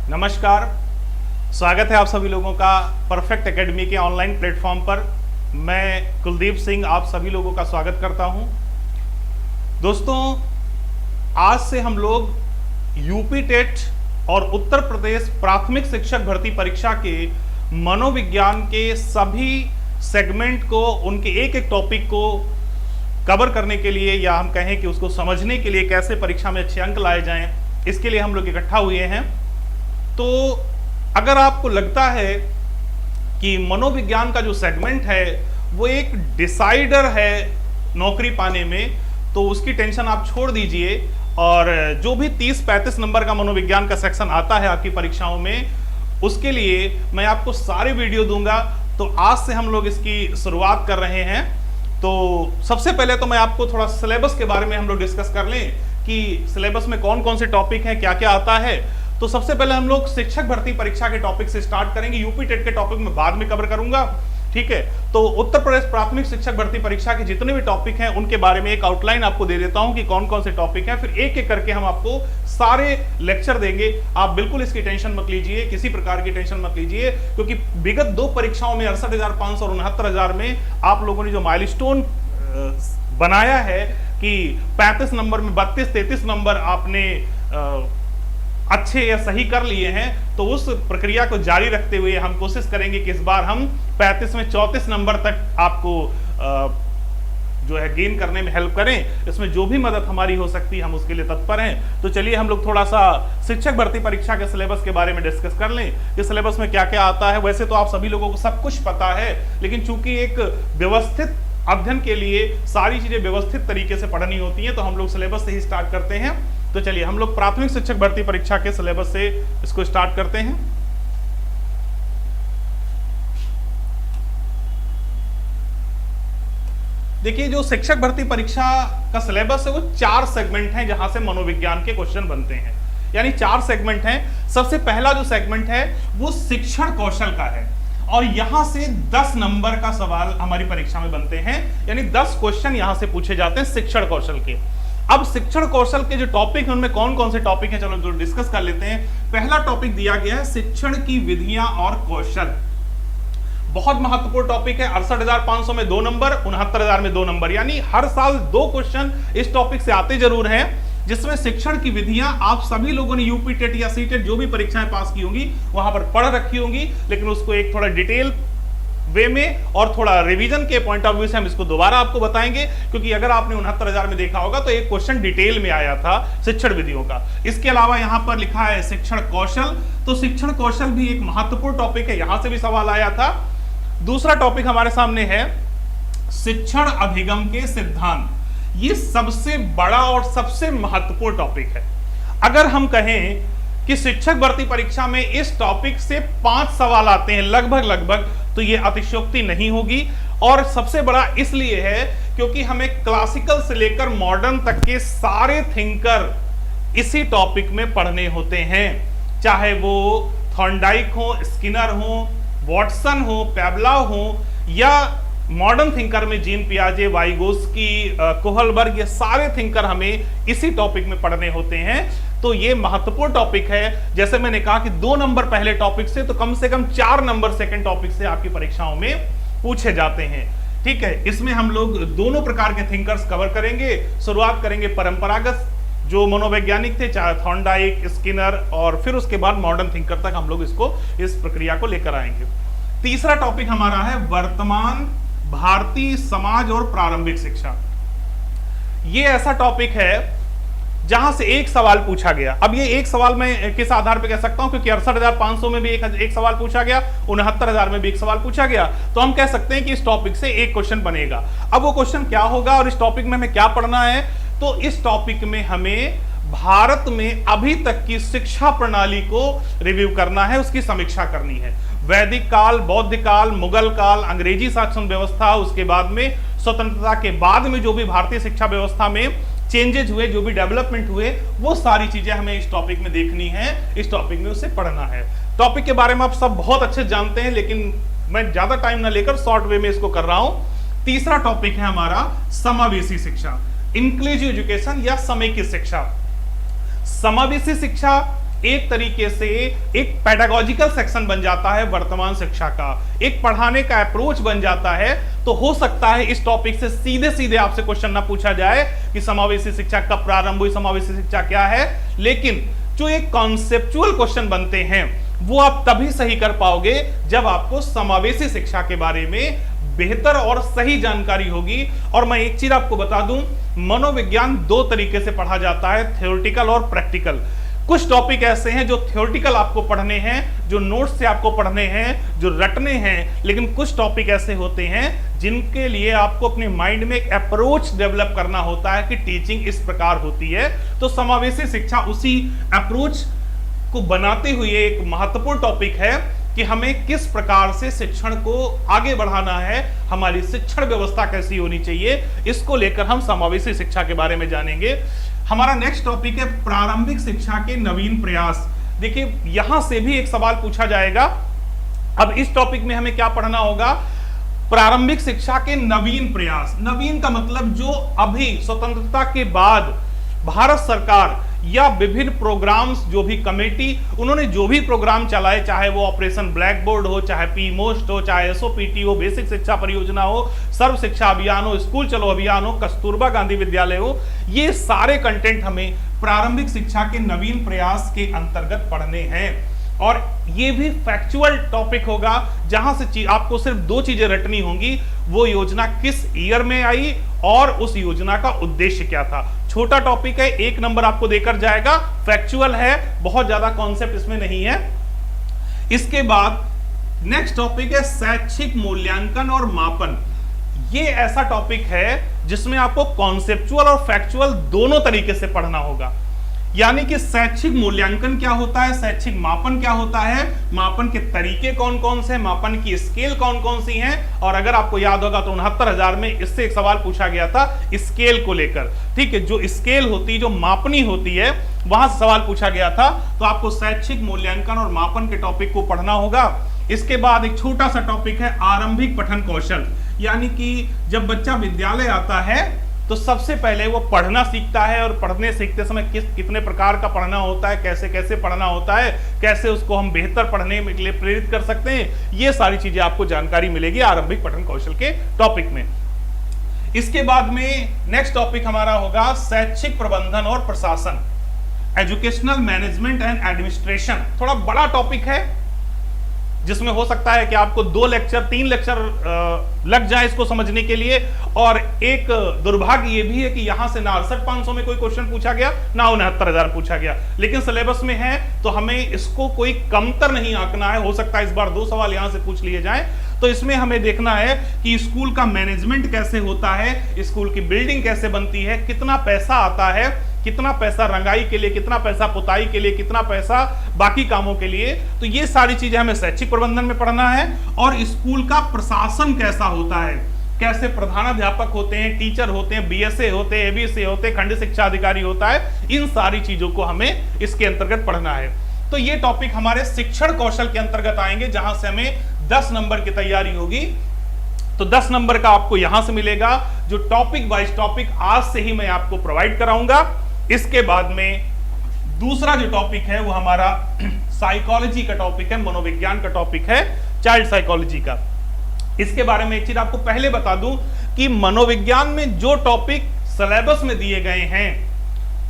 नमस्कार, स्वागत है आप सभी लोगों का परफेक्ट एकेडमी के ऑनलाइन प्लेटफॉर्म पर। मैं कुलदीप सिंह आप सभी लोगों का स्वागत करता हूं। दोस्तों, आज से हम लोग यूपी टेट और उत्तर प्रदेश प्राथमिक शिक्षक भर्ती परीक्षा के मनोविज्ञान के सभी सेगमेंट को, उनके एक एक टॉपिक को कवर करने के लिए, या हम कहें कि उसको समझने के लिए कैसे परीक्षा में अच्छे अंक लाए जाएं, इसके लिए हम लोग इकट्ठा हुए हैं। तो अगर आपको लगता है कि मनोविज्ञान का जो सेगमेंट है वो एक डिसाइडर है नौकरी पाने में, तो उसकी टेंशन आप छोड़ दीजिए। और जो भी 30-35 नंबर का मनोविज्ञान का सेक्शन आता है आपकी परीक्षाओं में, उसके लिए मैं आपको सारे वीडियो दूंगा। तो आज से हम लोग इसकी शुरुआत कर रहे हैं। तो सबसे पहले तो मैं आपको थोड़ा सिलेबस के बारे में हम लोग डिस्कस कर लें कि सिलेबस में कौन कौन से टॉपिक हैं, क्या क्या आता है। तो सबसे पहले हम लोग शिक्षक भर्ती परीक्षा के टॉपिक से स्टार्ट करेंगे। यूपी टेट के टॉपिक में बाद में कवर करूंगा, ठीक है। तो उत्तर प्रदेश प्राथमिक शिक्षक भर्ती परीक्षा के जितने भी टॉपिक हैं उनके बारे में एक आउटलाइन आपको दे देता हूं कि कौन कौन से टॉपिक हैं, फिर एक एक करके हम आपको सारे लेक्चर देंगे। आप बिल्कुल इसकी टेंशन मत लीजिए, किसी प्रकार की टेंशन मत लीजिए, क्योंकि विगत 2 परीक्षाओं में 68,500 और 69,000 में आप लोगों ने जो माइलस्टोन बनाया है कि 35 नंबर में 32-33 नंबर आपने अच्छे या सही कर लिए हैं, तो उस प्रक्रिया को जारी रखते हुए हम कोशिश करेंगे कि इस बार हम 35 में 34 नंबर तक आपको जो है गेन करने में हेल्प करें। इसमें जो भी मदद हमारी हो सकती है हम उसके लिए तत्पर हैं। तो चलिए हम लोग थोड़ा सा शिक्षक भर्ती परीक्षा के सिलेबस के बारे में डिस्कस कर लें कि सिलेबस में क्या क्या आता है। वैसे तो आप सभी लोगों को सब कुछ पता है, लेकिन चूंकि एक व्यवस्थित अध्ययन के लिए सारी चीजें व्यवस्थित तरीके से पढ़नी होती हैं, तो हम लोग सिलेबस से ही स्टार्ट करते हैं। तो चलिए हम लोग प्राथमिक शिक्षक भर्ती परीक्षा के सिलेबस से इसको स्टार्ट करते हैं। देखिए, जो शिक्षक भर्ती परीक्षा का सिलेबस है वो 4 सेगमेंट हैं जहां से मनोविज्ञान के क्वेश्चन बनते हैं, यानी 4 सेगमेंट हैं। सबसे पहला जो सेगमेंट है वो शिक्षण कौशल का है, और यहां से 10 नंबर का सवाल हमारी परीक्षा में बनते हैं, यानी 10 क्वेश्चन यहां से पूछे जाते हैं शिक्षण कौशल के। अब शिक्षण कौशल के जो टॉपिक हैं उनमें कौन कौन से टॉपिक हैं, चलो जो डिस्कस कर लेते हैं। पहला टॉपिक दिया गया है शिक्षण की विधियां और कौशल। बहुत महत्वपूर्ण टॉपिक है। 68,500 में 2 नंबर, 69,000 में 2 नंबर, यानी हर साल 2 क्वेश्चन इस टॉपिक से आते जरूर हैं, जिसमें शिक्षण की विधियां आप सभी लोगों ने यूपी टेट या सी टेट जो भी परीक्षाएं पास की होंगी वहां पर पढ़ रखी होंगी, लेकिन उसको एक थोड़ा डिटेल वे में और थोड़ा रिवीजन के पॉइंट ऑफ व्यू से हम इसको दोबारा आपको बताएंगे, क्योंकि अगर आपने 69,000 में देखा होगा तो एक क्वेश्चन डिटेल में आया था शिक्षण विधियों का। इसके अलावा यहां पर लिखा है शिक्षण कौशल, तो शिक्षण कौशल भी एक महत्वपूर्ण टॉपिक है, यहां से भी सवाल आया था। दूसरा टॉपिक हमारे सामने है शिक्षण अधिगम के सिद्धांत। ये सबसे बड़ा और सबसे महत्वपूर्ण टॉपिक है। अगर हम कहें कि शिक्षक भर्ती परीक्षा में इस टॉपिक से 5 सवाल आते हैं लगभग, तो ये अतिशयोक्ति नहीं होगी। और सबसे बड़ा इसलिए है क्योंकि हमें क्लासिकल से लेकर मॉडर्न तक के सारे थिंकर इसी टॉपिक में पढ़ने होते हैं, चाहे वो थॉर्नडाइक हो, स्किनर हो, वॉटसन हो, पेवलव हो, या मॉडर्न थिंकर में जीन पियाजे, वाइगोस्की, कोहलबर्ग, ये सारे थिंकर हमें इसी टॉपिक में पढ़ने होते हैं। तो ये महत्वपूर्ण टॉपिक है। जैसे मैंने कहा कि 2 नंबर पहले टॉपिक से, तो कम से कम 4 नंबर सेकंड टॉपिक से आपकी परीक्षाओं में पूछे जाते हैं, ठीक है। इसमें हम लोग दोनों प्रकार के थिंकर्स कवर करेंगे। शुरुआत करेंगे परंपरागत जो मनोवैज्ञानिक थे, चाहे थॉर्नडाइक, स्किनर, और फिर उसके बाद मॉडर्न थिंकर तक हम लोग इस प्रक्रिया को लेकर आएंगे। तीसरा टॉपिक हमारा है वर्तमान भारतीय समाज और प्रारंभिक शिक्षा। ये ऐसा टॉपिक है जहां से एक सवाल पूछा गया। अब ये एक सवाल मैं किस आधार पे कह सकता हूं, क्योंकि 68,500 में भी एक सवाल पूछा गया, 69,000 में भी एक सवाल पूछा गया, तो हम कह सकते हैं कि इस टॉपिक से एक क्वेश्चन बनेगा। अब वो क्वेश्चन क्या होगा और इस टॉपिक में हमें क्या पढ़ना है, तो इस टॉपिक में हमें भारत में अभी तक की शिक्षा प्रणाली को रिव्यू करना है, उसकी समीक्षा करनी है। वैदिक काल, बौद्ध काल, मुगल काल, अंग्रेजी शासन व्यवस्था, उसके बाद में स्वतंत्रता के बाद में जो भी भारतीय शिक्षा व्यवस्था में चेंजेज हुए, जो भी डेवलपमेंट हुए, वो सारी चीजें हमें इस टॉपिक में देखनी है, इस टॉपिक में उसे पढ़ना है। टॉपिक के बारे में आप सब बहुत अच्छे जानते हैं, लेकिन मैं ज्यादा टाइम ना लेकर शॉर्ट वे में इसको कर रहा हूं। तीसरा टॉपिक है हमारा समावेशी शिक्षा, इंक्लूसिव एजुकेशन या समेकित शिक्षा। समावेशी शिक्षा एक तरीके से एक पेडागोजिकल सेक्शन बन जाता है वर्तमान शिक्षा का, एक पढ़ाने का अप्रोच बन जाता है। तो हो सकता है इस टॉपिक से सीधे सीधे आपसे क्वेश्चन ना पूछा जाए कि समावेशी शिक्षा कब प्रारंभ हुई, समावेशी शिक्षा क्या है, लेकिन जो एक कॉन्सेप्चुअल क्वेश्चन बनते हैं वो आप तभी सही कर पाओगे जब आपको समावेशी शिक्षा के बारे में बेहतर और सही जानकारी होगी। और मैं एक चीज आपको बता दूं, मनोविज्ञान दो तरीके से पढ़ा जाता है, थ्योरेटिकल और प्रैक्टिकल। कुछ टॉपिक ऐसे हैं जो थ्योरेटिकल आपको पढ़ने हैं, जो नोट्स से आपको पढ़ने हैं, जो रटने हैं, लेकिन कुछ टॉपिक ऐसे होते हैं जिनके लिए आपको अपने माइंड में एक अप्रोच डेवलप करना होता है कि टीचिंग इस प्रकार होती है। तो समावेशी शिक्षा उसी अप्रोच को बनाते हुए एक महत्वपूर्ण टॉपिक है कि हमें किस प्रकार से शिक्षण को आगे बढ़ाना है, हमारी शिक्षण व्यवस्था कैसी होनी चाहिए, इसको लेकर हम समावेशी शिक्षा के बारे में जानेंगे। हमारा नेक्स्ट टॉपिक है प्रारंभिक शिक्षा के नवीन प्रयास। देखिए यहां से भी एक सवाल पूछा जाएगा। अब इस टॉपिक में हमें क्या पढ़ना होगा, प्रारंभिक शिक्षा के नवीन प्रयास। नवीन का मतलब जो अभी स्वतंत्रता के बाद भारत सरकार या विभिन्न प्रोग्राम्स, जो भी कमेटी, उन्होंने जो भी प्रोग्राम चलाए, चाहे वो ऑपरेशन ब्लैक बोर्ड हो, चाहे पीमोस्ट हो, चाहे एसओपीटी हो, बेसिक शिक्षा परियोजना हो, सर्व शिक्षा अभियान हो, स्कूल चलो अभियान हो, कस्तूरबा गांधी विद्यालय हो, ये सारे कंटेंट हमें प्रारंभिक शिक्षा के नवीन प्रयास के अंतर्गत पढ़ने हैं। और ये भी फैक्चुअल टॉपिक होगा जहां से आपको सिर्फ दो चीजें रटनी होंगी, वो योजना किस ईयर में आई और उस योजना का उद्देश्य क्या था। छोटा टॉपिक है, 1 नंबर आपको देकर जाएगा, फैक्चुअल है, बहुत ज्यादा कॉन्सेप्ट इसमें नहीं है। इसके बाद नेक्स्ट टॉपिक है शैक्षिक मूल्यांकन और मापन। ये ऐसा टॉपिक है जिसमें आपको कॉन्सेप्चुअल और फैक्चुअल दोनों तरीके से पढ़ना होगा। यानी कि शैक्षिक मूल्यांकन क्या होता है, शैक्षिक मापन क्या होता है, मापन के तरीके कौन कौन से, मापन की स्केल कौन कौन सी हैं। और अगर आपको याद होगा तो 69,000 में इससे एक सवाल पूछा गया था स्केल को लेकर, ठीक है, जो स्केल होती है, जो मापनी होती है, वहां से सवाल पूछा गया था। तो आपको शैक्षिक मूल्यांकन और मापन के टॉपिक को पढ़ना होगा। इसके बाद एक छोटा सा टॉपिक है आरंभिक पठन कौशल। यानी कि जब बच्चा विद्यालय आता है तो सबसे पहले वो पढ़ना सीखता है, और पढ़ने सीखते समय कितने प्रकार का पढ़ना होता है, कैसे कैसे पढ़ना होता है, कैसे उसको हम बेहतर पढ़ने के लिए प्रेरित कर सकते हैं, ये सारी चीजें आपको जानकारी मिलेगी आरंभिक पठन कौशल के टॉपिक में। इसके बाद में नेक्स्ट टॉपिक हमारा होगा शैक्षिक प्रबंधन और प्रशासन, एजुकेशनल मैनेजमेंट एंड एडमिनिस्ट्रेशन। थोड़ा बड़ा टॉपिक है जिसमें हो सकता है कि आपको 2 लेक्चर 3 लेक्चर लग जाए इसको समझने के लिए। और एक दुर्भाग्य ये भी है कि यहां से ना 68,500 में कोई क्वेश्चन पूछा गया, ना 69,000 पूछा गया, लेकिन सिलेबस में है तो हमें इसको कोई कमतर नहीं आंकना है। हो सकता है इस बार 2 सवाल यहां से पूछ लिए जाएं। तो इसमें हमें देखना है कि स्कूल का मैनेजमेंट कैसे होता है, स्कूल की बिल्डिंग कैसे बनती है, कितना पैसा आता है, कितना पैसा रंगाई के लिए, कितना पैसा पुताई के लिए, कितना पैसा बाकी कामों के लिए। तो ये सारी चीजें हमें शैक्षिक प्रबंधन में पढ़ना है। और स्कूल का प्रशासन कैसा होता है, कैसे प्रधानाध्यापक होते हैं, टीचर होते हैं, बीएसए होते हैं, एबीसी होते हैं, खंड शिक्षा अधिकारी होता है, इन सारी चीजों को हमें इसके अंतर्गत पढ़ना है। तो ये टॉपिक हमारे शिक्षण कौशल के अंतर्गत आएंगे, जहां से हमें 10 नंबर की तैयारी होगी। तो 10 नंबर का आपको यहां से मिलेगा, जो टॉपिक वाइज टॉपिक आज से ही मैं आपको प्रोवाइड कराऊंगा। इसके बाद में दूसरा जो टॉपिक है वो हमारा साइकोलॉजी का टॉपिक है, मनोविज्ञान का टॉपिक है, चाइल्ड साइकोलॉजी का। इसके बारे में एक चीज आपको पहले बता दूं कि मनोविज्ञान में जो टॉपिक सिलेबस में दिए गए हैं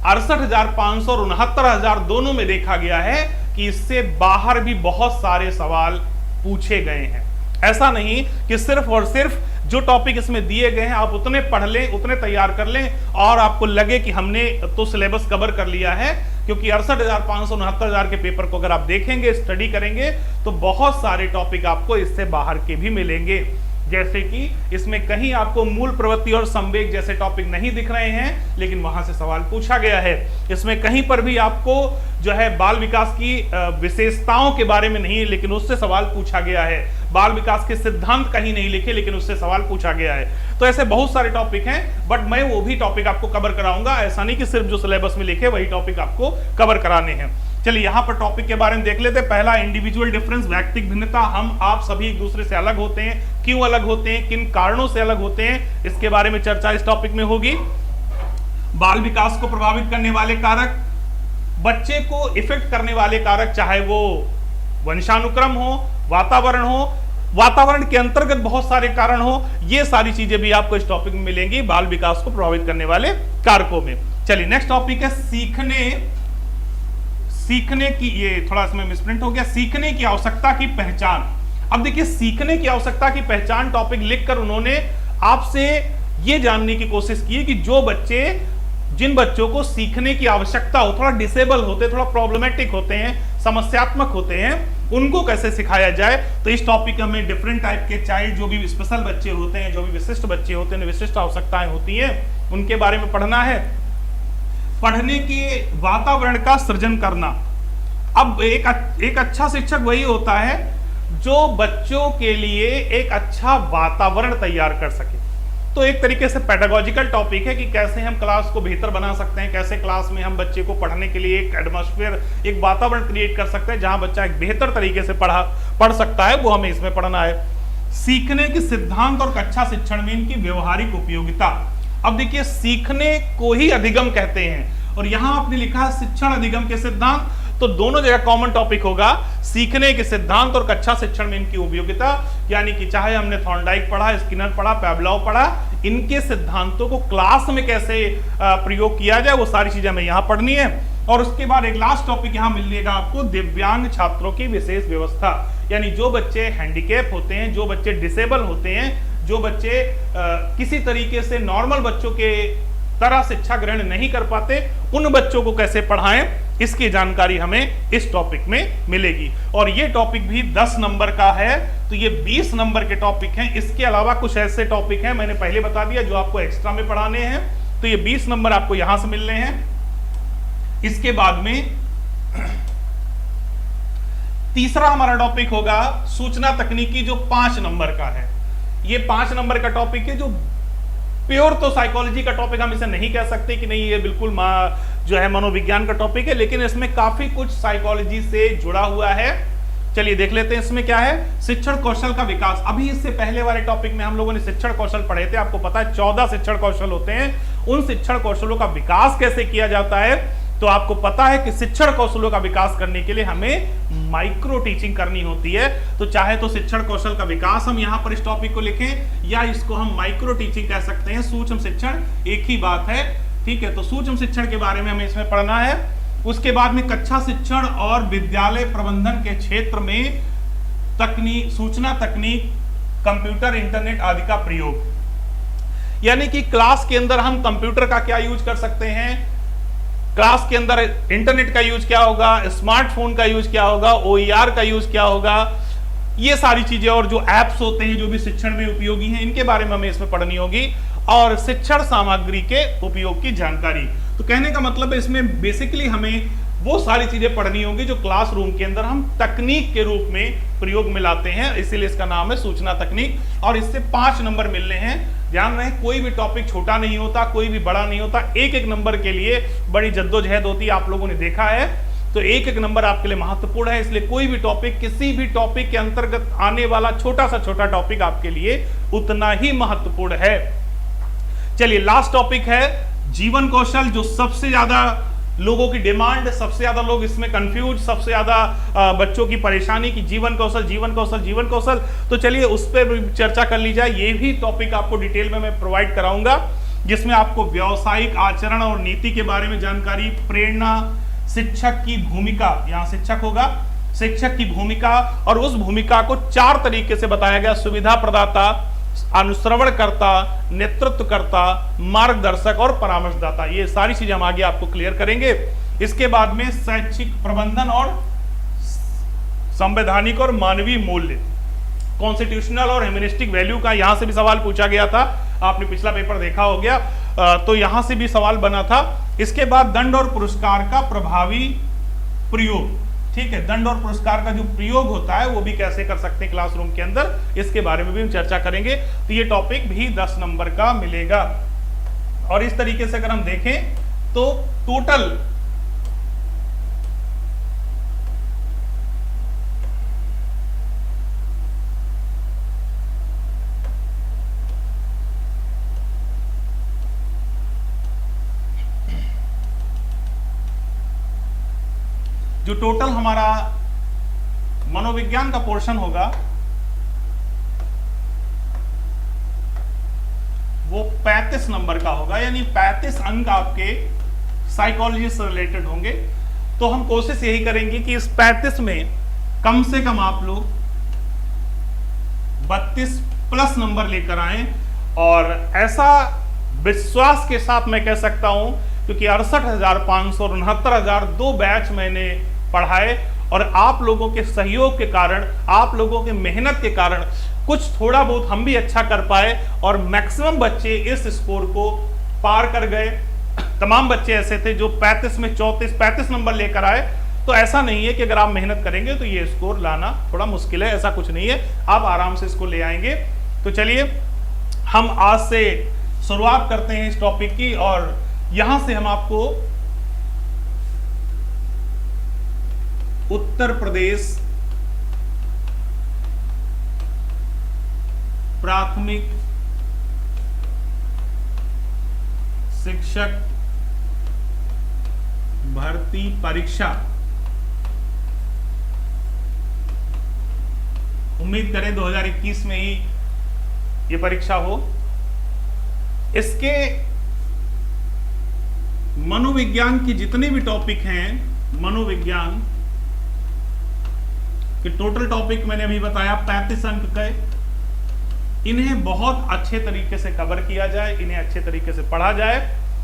68,500 और 69,000 दोनों में देखा गया है कि इससे बाहर भी बहुत सारे सवाल पूछे गए हैं। ऐसा नहीं कि सिर्फ और सिर्फ जो टॉपिक इसमें दिए गए हैं आप उतने पढ़ लें, उतने तैयार कर लें और आपको लगे कि हमने तो सिलेबस कवर कर लिया है। क्योंकि 68,500 69,000 के पेपर को अगर आप देखेंगे, स्टडी करेंगे, तो बहुत सारे टॉपिक आपको इससे बाहर के भी मिलेंगे। जैसे कि इसमें कहीं आपको मूल प्रवृत्ति और संवेग जैसे टॉपिक नहीं दिख रहे हैं, लेकिन वहां से सवाल पूछा गया है। इसमें कहीं पर भी आपको जो है बाल विकास की विशेषताओं के बारे में नहीं, लेकिन उससे सवाल पूछा गया है। बाल विकास के सिद्धांत कहीं नहीं लिखे, लेकिन उससे सवाल पूछा गया है। तो ऐसे बहुत सारे टॉपिक हैं, बट मैं वो भी टॉपिक आपको कवर कराऊंगा। ऐसा नहीं कि सिर्फ जो सिलेबस में लिखे वही टॉपिक आपको कवर कराने हैं। चलिए यहाँ पर टॉपिक के बारे में देख लेते हैं। पहला, इंडिविजुअल डिफरेंस, व्यक्तिगत भिन्नता। हम आप सभी एक दूसरे से अलग होते हैं, क्यों अलग होते हैं, किन कारणों से अलग होते हैं, इसके बारे में चर्चा इस टॉपिक में होगी। बाल विकास को प्रभावित करने वाले कारक, बच्चे को इफेक्ट करने वाले कारक, चाहे वो वंशानुक्रम हो, वातावरण हो, वातावरण के अंतर्गत बहुत सारे कारण हो, ये सारी चीजें भी आपको इस टॉपिक में मिलेंगी बाल विकास को प्रभावित करने वाले कारकों में। चलिए नेक्स्ट टॉपिक है सीखने की, ये थोड़ा इसमें मिसप्रिंट हो गया, सीखने की आवश्यकता की पहचान। अब देखिए सीखने की आवश्यकता की पहचान टॉपिक लिखकर उन्होंने आपसे ये जानने की कोशिश की कि जिन बच्चों को सीखने की आवश्यकता हो, थोड़ा डिसेबल होते, थोड़ा प्रॉब्लमेटिक होते हैं, समस्यात्मक होते हैं, उनको कैसे सिखाया जाए। तो इस टॉपिक में डिफरेंट टाइप के चाइल्ड, जो भी स्पेशल बच्चे होते हैं, जो भी विशिष्ट बच्चे होते हैं, विशिष्ट आवश्यकताएं होती हैं, उनके बारे में पढ़ना है। पढ़ने के वातावरण का सृजन करना। अब एक अच्छा शिक्षक वही होता है जो बच्चों के लिए एक अच्छा वातावरण तैयार कर सके। तो एक तरीके से पेडागोजिकल टॉपिक है कि कैसे हम क्लास को बेहतर बना सकते हैं, कैसे क्लास में हम बच्चे को पढ़ने के लिए एक एटमॉस्फेयर, एक वातावरण क्रिएट कर सकते हैं जहां बच्चा एक बेहतर तरीके से पढ़ सकता है, वो हमें इसमें पढ़ना है। सीखने के सिद्धांत और कक्षा शिक्षण में इनकी व्यवहारिक उपयोगिता। अब देखिए सीखने को ही अधिगम कहते हैं और यहां आपने लिखा है शिक्षण अधिगम के सिद्धांत, तो दोनों जगह कॉमन टॉपिक होगा सीखने के सिद्धांत और कक्षा शिक्षण में इनकी उपयोगिता। यानी कि चाहे हमने थॉर्नडाइक पढ़ा, स्किनर पढ़ा, पैवलोव पढ़ा, इनके सिद्धांतों को क्लास में कैसे प्रयोग किया जाए, वो सारी चीजें हमें यहां पढ़नी है। और उसके बाद एक लास्ट टॉपिक यहां मिलेगा आपको, दिव्यांग छात्रों की विशेष व्यवस्था। यानी जो बच्चे हैंडीकैप होते हैं, जो बच्चे डिसेबल होते हैं, जो बच्चे किसी तरीके से नॉर्मल बच्चों के तरह शिक्षा ग्रहण नहीं कर पाते, उन बच्चों को कैसे पढ़ाएं, इसकी जानकारी हमें इस टॉपिक में मिलेगी। और ये टॉपिक भी 10 नंबर का है, तो ये 20 नंबर के टॉपिक हैं। इसके अलावा कुछ ऐसे टॉपिक हैं, मैंने पहले बता दिया, जो आपको एक्स्ट्रा में पढ़ाने हैं, तो ये 20 नंबर आपको यहां से मिलने हैं। इसके बाद में तीसरा हमारा टॉपिक होगा सूचना तकनीकी, जो 5 नंबर का है। ये 5 नंबर का टॉपिक है, जो प्योर तो साइकोलॉजी का टॉपिक हम इसे नहीं कह सकते कि नहीं ये बिल्कुल जो है मनोविज्ञान का टॉपिक है, लेकिन इसमें काफी कुछ साइकोलॉजी से जुड़ा हुआ है। चलिए देख लेते हैं इसमें क्या है। शिक्षण कौशल का विकास। अभी इससे पहले वाले टॉपिक में हम लोगों ने शिक्षण कौशल पढ़े थे, आपको पता है 14 शिक्षण कौशल होते हैं। उन शिक्षण कौशलों का विकास कैसे किया जाता है, तो आपको पता है कि शिक्षण कौशलों का विकास करने के लिए हमें माइक्रो टीचिंग करनी होती है। तो चाहे तो शिक्षण कौशल का विकास हम यहां पर इस टॉपिक को लिखें, या इसको हम माइक्रो टीचिंग कह सकते हैं, सूक्ष्म शिक्षण, एक ही बात है, ठीक है। तो सूक्ष्म शिक्षण के बारे में हमें इसमें पढ़ना है। उसके बाद में कक्षा शिक्षण और विद्यालय प्रबंधन के क्षेत्र में तकनीक, सूचना तकनीक, कंप्यूटर, इंटरनेट आदि का प्रयोग। यानी कि क्लास के अंदर हम कंप्यूटर का क्या यूज कर सकते हैं, क्लास के अंदर इंटरनेट का यूज क्या होगा, स्मार्टफोन का यूज क्या होगा, OER का यूज क्या होगा, ये सारी चीजें, और जो एप्स होते हैं जो भी शिक्षण में उपयोगी हैं, इनके बारे में हमें इसमें पढ़नी होगी। और शिक्षण सामग्री के उपयोग की जानकारी। तो कहने का मतलब है इसमें बेसिकली हमें वो सारी चीजें पढ़नी होगी जो क्लासरूम के अंदर हम तकनीक के रूप में प्रयोग में लाते हैं, इसीलिए इसका नाम है सूचना तकनीक। और इससे 5 नंबर मिलने हैं। ध्यान रहे, कोई भी टॉपिक छोटा नहीं होता, कोई भी बड़ा नहीं होता, एक एक नंबर के लिए बड़ी जद्दोजहद होती है, आप लोगों ने देखा है। तो एक एक नंबर आपके लिए महत्वपूर्ण है, इसलिए कोई भी टॉपिक, किसी भी टॉपिक के अंतर्गत आने वाला छोटा सा छोटा टॉपिक आपके लिए उतना ही महत्वपूर्ण है। चलिए लास्ट टॉपिक है जीवन कौशल, जो सबसे ज्यादा लोगों की डिमांड, सबसे ज्यादा लोग इसमें कंफ्यूज, सबसे ज्यादा बच्चों की परेशानी की जीवन कौशल, जीवन कौशल, जीवन कौशल। तो चलिए उस पर भी चर्चा कर ली जाए। ये भी टॉपिक आपको डिटेल में मैं प्रोवाइड कराऊंगा, जिसमें आपको व्यावसायिक आचरण और नीति के बारे में जानकारी, प्रेरणा, शिक्षक की भूमिका, यहाँ शिक्षक होगा, शिक्षक की भूमिका, और उस भूमिका को 4 तरीके से बताया गया: सुविधा प्रदाता, अनुश्रवणकर्ता, नेतृत्वकर्ता, मार्गदर्शक और परामर्शदाता। ये सारी चीजें हम आगे आपको क्लियर करेंगे। इसके बाद में शैक्षिक प्रबंधन और संवैधानिक और मानवीय मूल्य, कॉन्स्टिट्यूशनल और ह्यूमनिस्टिक वैल्यू का यहां से भी सवाल पूछा गया था, आपने पिछला पेपर देखा हो गया, तो यहां से भी सवाल बना था। इसके बाद दंड और पुरस्कार का प्रभावी प्रयोग, ठीक है, दंड और पुरस्कार का जो प्रयोग होता है वो भी कैसे कर सकते हैं क्लासरूम के अंदर, इसके बारे में भी हम चर्चा करेंगे। तो ये टॉपिक भी 10 नंबर का मिलेगा। और इस तरीके से अगर हम देखें तो टोटल जो टोटल हमारा मनोविज्ञान का पोर्शन होगा वो 35 नंबर का होगा, यानी 35 अंक आपके साइकोलॉजी से रिलेटेड होंगे। तो हम कोशिश यही करेंगे कि इस 35 में कम से कम आप लोग 32 प्लस नंबर लेकर आए। और ऐसा विश्वास के साथ मैं कह सकता हूं, क्योंकि 68,500 और 69,000 दो बैच मैंने पढ़ाए, और आप लोगों के सहयोग के कारण, आप लोगों के मेहनत के कारण कुछ थोड़ा बहुत हम भी अच्छा कर पाए, और मैक्सिमम बच्चे इस स्कोर को पार कर गए। तमाम बच्चे ऐसे थे जो 35 में 34-35 नंबर लेकर आए। तो ऐसा नहीं है कि अगर आप मेहनत करेंगे तो ये स्कोर लाना थोड़ा मुश्किल है, ऐसा कुछ नहीं है, आप आराम से इसको ले आएंगे। तो चलिए हम आज से शुरुआत करते हैं इस टॉपिक की, और यहां से हम आपको उत्तर प्रदेश प्राथमिक शिक्षक भर्ती परीक्षा, उम्मीद करें 2021 में ही ये परीक्षा हो। इसके मनोविज्ञान की जितने भी टॉपिक हैं, मनोविज्ञान के टोटल टॉपिक मैंने अभी बताया 35 अंक के, इन्हें बहुत अच्छे तरीके से कवर किया जाए, इन्हें अच्छे तरीके से पढ़ा जाए,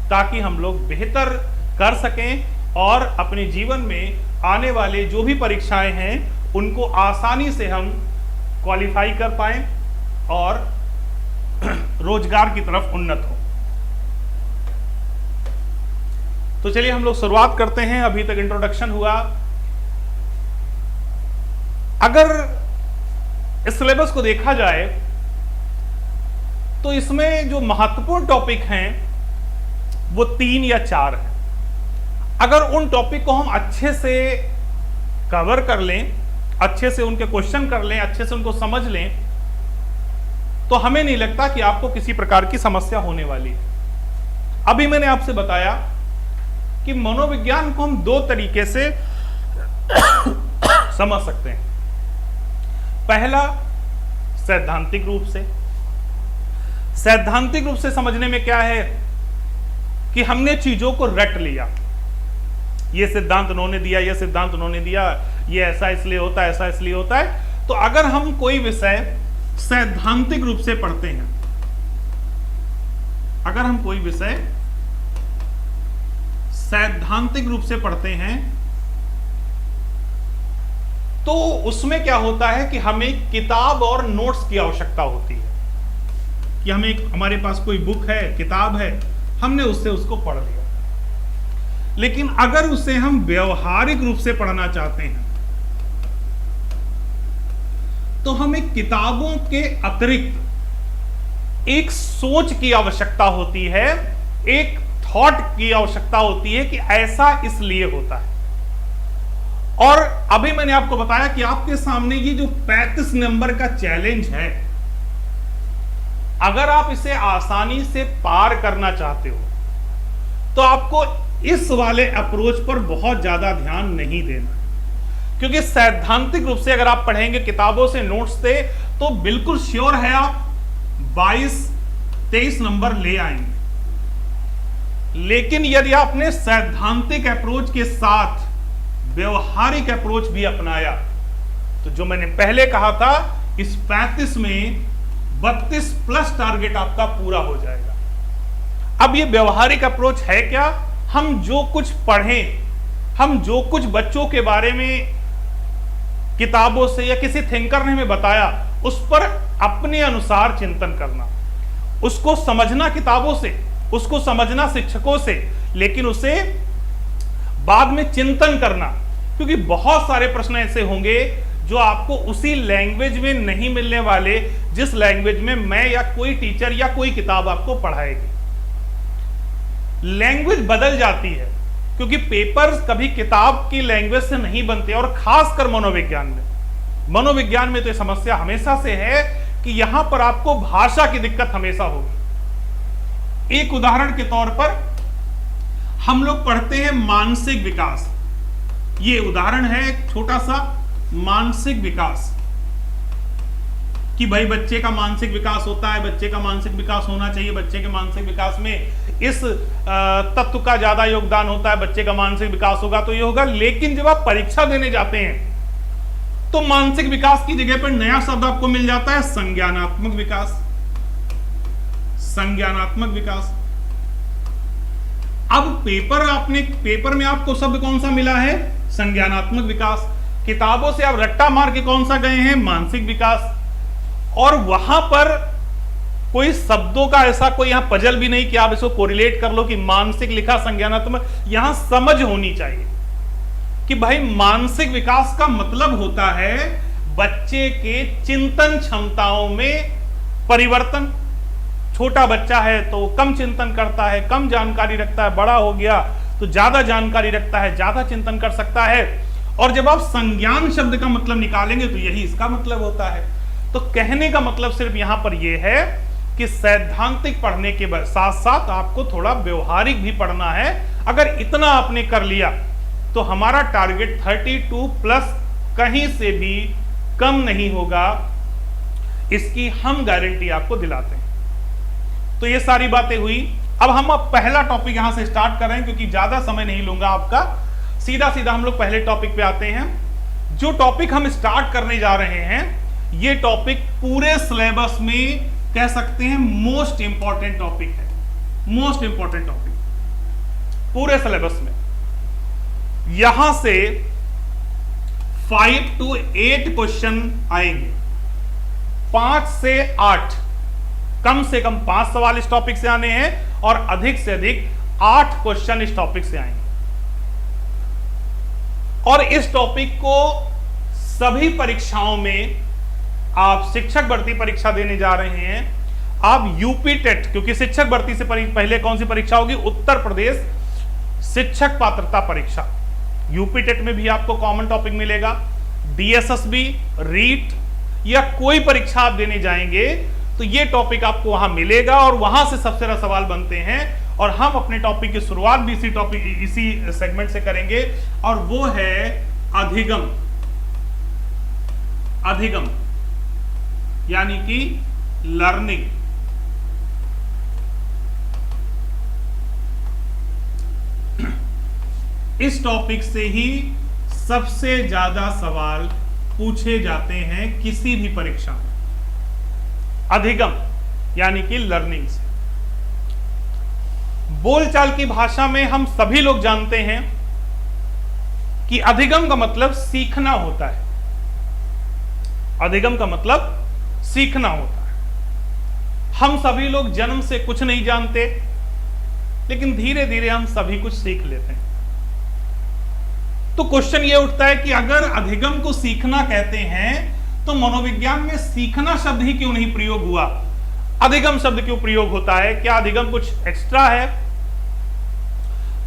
ताकि हम लोग बेहतर कर सकें और अपने जीवन में आने वाले जो भी परीक्षाएं हैं उनको आसानी से हम क्वालिफाई कर पाएं और रोजगार की तरफ उन्नत हो। तो चलिए हम लोग शुरुआत करते हैं। अभी तक इंट्रोडक्शन हुआ। अगर इस सिलेबस को देखा जाए तो इसमें जो महत्वपूर्ण टॉपिक हैं वो 3 या 4 हैं। अगर उन टॉपिक को हम अच्छे से कवर कर लें, अच्छे से उनके क्वेश्चन कर लें, अच्छे से उनको समझ लें, तो हमें नहीं लगता कि आपको किसी प्रकार की समस्या होने वाली है। अभी मैंने आपसे बताया कि मनोविज्ञान को हम 2 तरीके से समझ सकते हैं। पहला, सैद्धांतिक रूप से। सैद्धांतिक रूप से समझने में क्या है कि हमने चीजों को रट लिया, ये सिद्धांत उन्होंने दिया, ये सिद्धांत उन्होंने दिया, ये ऐसा इसलिए होता है, ऐसा इसलिए होता है। तो अगर हम कोई विषय सैद्धांतिक रूप से पढ़ते हैं, अगर हम कोई विषय सैद्धांतिक रूप से पढ़ते हैं, तो उसमें क्या होता है कि हमें किताब और नोट्स की आवश्यकता होती है कि हमारे पास कोई बुक है, किताब है, हमने उससे उसको पढ़ लिया। लेकिन अगर उसे हम व्यवहारिक रूप से पढ़ना चाहते हैं तो हमें किताबों के अतिरिक्त एक सोच की आवश्यकता होती है, एक थॉट की आवश्यकता होती है कि ऐसा इसलिए होता है। और अभी मैंने आपको बताया कि आपके सामने ये जो 35 नंबर का चैलेंज है, अगर आप इसे आसानी से पार करना चाहते हो तो आपको इस वाले अप्रोच पर बहुत ज्यादा ध्यान नहीं देना, क्योंकि सैद्धांतिक रूप से अगर आप पढ़ेंगे किताबों से, नोट्स से, तो बिल्कुल श्योर है आप 22-23 नंबर ले आएंगे। लेकिन यदि आपने सैद्धांतिक अप्रोच के साथ व्यवहारिक अप्रोच भी अपनाया, तो जो मैंने पहले कहा था, इस 35 में 32 प्लस टारगेट आपका पूरा हो जाएगा। अब ये व्यवहारिक अप्रोच है क्या? हम जो कुछ पढ़ें, हम जो कुछ बच्चों के बारे में किताबों से या किसी थिंकर ने हमें बताया, उस पर अपने अनुसार चिंतन करना, उसको समझना किताबों से, उसको समझना शिक्षकों से, लेकिन उसे बाद में चिंतन करना, क्योंकि बहुत सारे प्रश्न ऐसे होंगे जो आपको उसी लैंग्वेज में नहीं मिलने वाले जिस लैंग्वेज में मैं या कोई टीचर या कोई किताब आपको पढ़ाएगी। लैंग्वेज बदल जाती है, क्योंकि पेपर्स कभी किताब की लैंग्वेज से नहीं बनते, और खासकर मनोविज्ञान में। मनोविज्ञान में तो ये समस्या हमेशा से है कि यहां पर आपको भाषा की दिक्कत हमेशा होगी। एक उदाहरण के तौर पर हम लोग पढ़ते हैं मानसिक विकास, ये उदाहरण है एक छोटा सा मानसिक विकास कि भाई बच्चे का मानसिक विकास होता है, बच्चे का मानसिक विकास होना चाहिए, बच्चे के मानसिक विकास में इस तत्व का ज्यादा योगदान होता है, बच्चे का मानसिक विकास होगा तो ये होगा। लेकिन जब आप परीक्षा देने जाते हैं तो मानसिक विकास की जगह पर नया शब्द आपको मिल जाता है संज्ञानात्मक विकास। संज्ञानात्मक विकास। अब पेपर में आपको शब्द कौन सा मिला है? संज्ञानात्मक विकास। किताबों से आप रट्टा मार के कौन सा गए हैं? मानसिक विकास। और वहां पर कोई शब्दों का ऐसा कोई यहां पजल भी नहीं कि आप इसको कोरिलेट कर लो कि मानसिक लिखा संज्ञानात्मक। यहां समझ होनी चाहिए कि भाई मानसिक विकास का मतलब होता है बच्चे के चिंतन क्षमताओं में परिवर्तन। छोटा बच्चा है तो कम चिंतन करता है, कम जानकारी रखता है, बड़ा हो गया तो ज्यादा जानकारी रखता है, ज्यादा चिंतन कर सकता है। और जब आप संज्ञान शब्द का मतलब निकालेंगे तो यही इसका मतलब होता है। तो कहने का मतलब सिर्फ यहां पर यह है कि सैद्धांतिक पढ़ने के साथ साथ आपको थोड़ा व्यवहारिक भी पढ़ना है। अगर इतना आपने कर लिया तो हमारा टारगेट 32 प्लस कहीं से भी कम नहीं होगा, इसकी हम गारंटी आपको दिलाते हैं। तो ये सारी बातें हुई। अब हम पहला टॉपिक यहां से स्टार्ट कर रहे हैं क्योंकि ज्यादा समय नहीं लूंगा आपका। सीधा सीधा हम लोग पहले टॉपिक पे आते हैं। जो टॉपिक हम स्टार्ट करने जा रहे हैं ये टॉपिक पूरे सिलेबस में कह सकते हैं मोस्ट इंपॉर्टेंट टॉपिक है। मोस्ट इंपॉर्टेंट टॉपिक पूरे सिलेबस में। यहां से 5 to 8 क्वेश्चन आएंगे, 5 से 8, कम से कम 5 सवाल इस टॉपिक से आने हैं और अधिक से अधिक 8 क्वेश्चन इस टॉपिक से आएंगे। और इस टॉपिक को सभी परीक्षाओं में, आप शिक्षक भर्ती परीक्षा देने जा रहे हैं, आप यूपी टेट, क्योंकि शिक्षक भर्ती से पहले कौन सी परीक्षा होगी? उत्तर प्रदेश शिक्षक पात्रता परीक्षा। यूपी टेट में भी आपको कॉमन टॉपिक मिलेगा। डीएसएसबी, रीट या कोई परीक्षा आप देने जाएंगे तो ये टॉपिक आपको वहां मिलेगा और वहां से सबसे ज्यादा सवाल बनते हैं। और हम अपने टॉपिक की शुरुआत भी इसी सेगमेंट से करेंगे और वो है अधिगम। अधिगम यानी कि लर्निंग। इस टॉपिक से ही सबसे ज्यादा सवाल पूछे जाते हैं किसी भी परीक्षा में। अधिगम यानी कि लर्निंग से। बोलचाल की भाषा में हम सभी लोग जानते हैं कि अधिगम का मतलब सीखना होता है। अधिगम का मतलब सीखना होता है। हम सभी लोग जन्म से कुछ नहीं जानते, लेकिन धीरे धीरे हम सभी कुछ सीख लेते हैं। तो क्वेश्चन ये उठता है कि अगर अधिगम को सीखना कहते हैं तो मनोविज्ञान में सीखना शब्द ही क्यों नहीं प्रयोग हुआ? अधिगम शब्द क्यों प्रयोग होता है? क्या अधिगम कुछ एक्स्ट्रा है?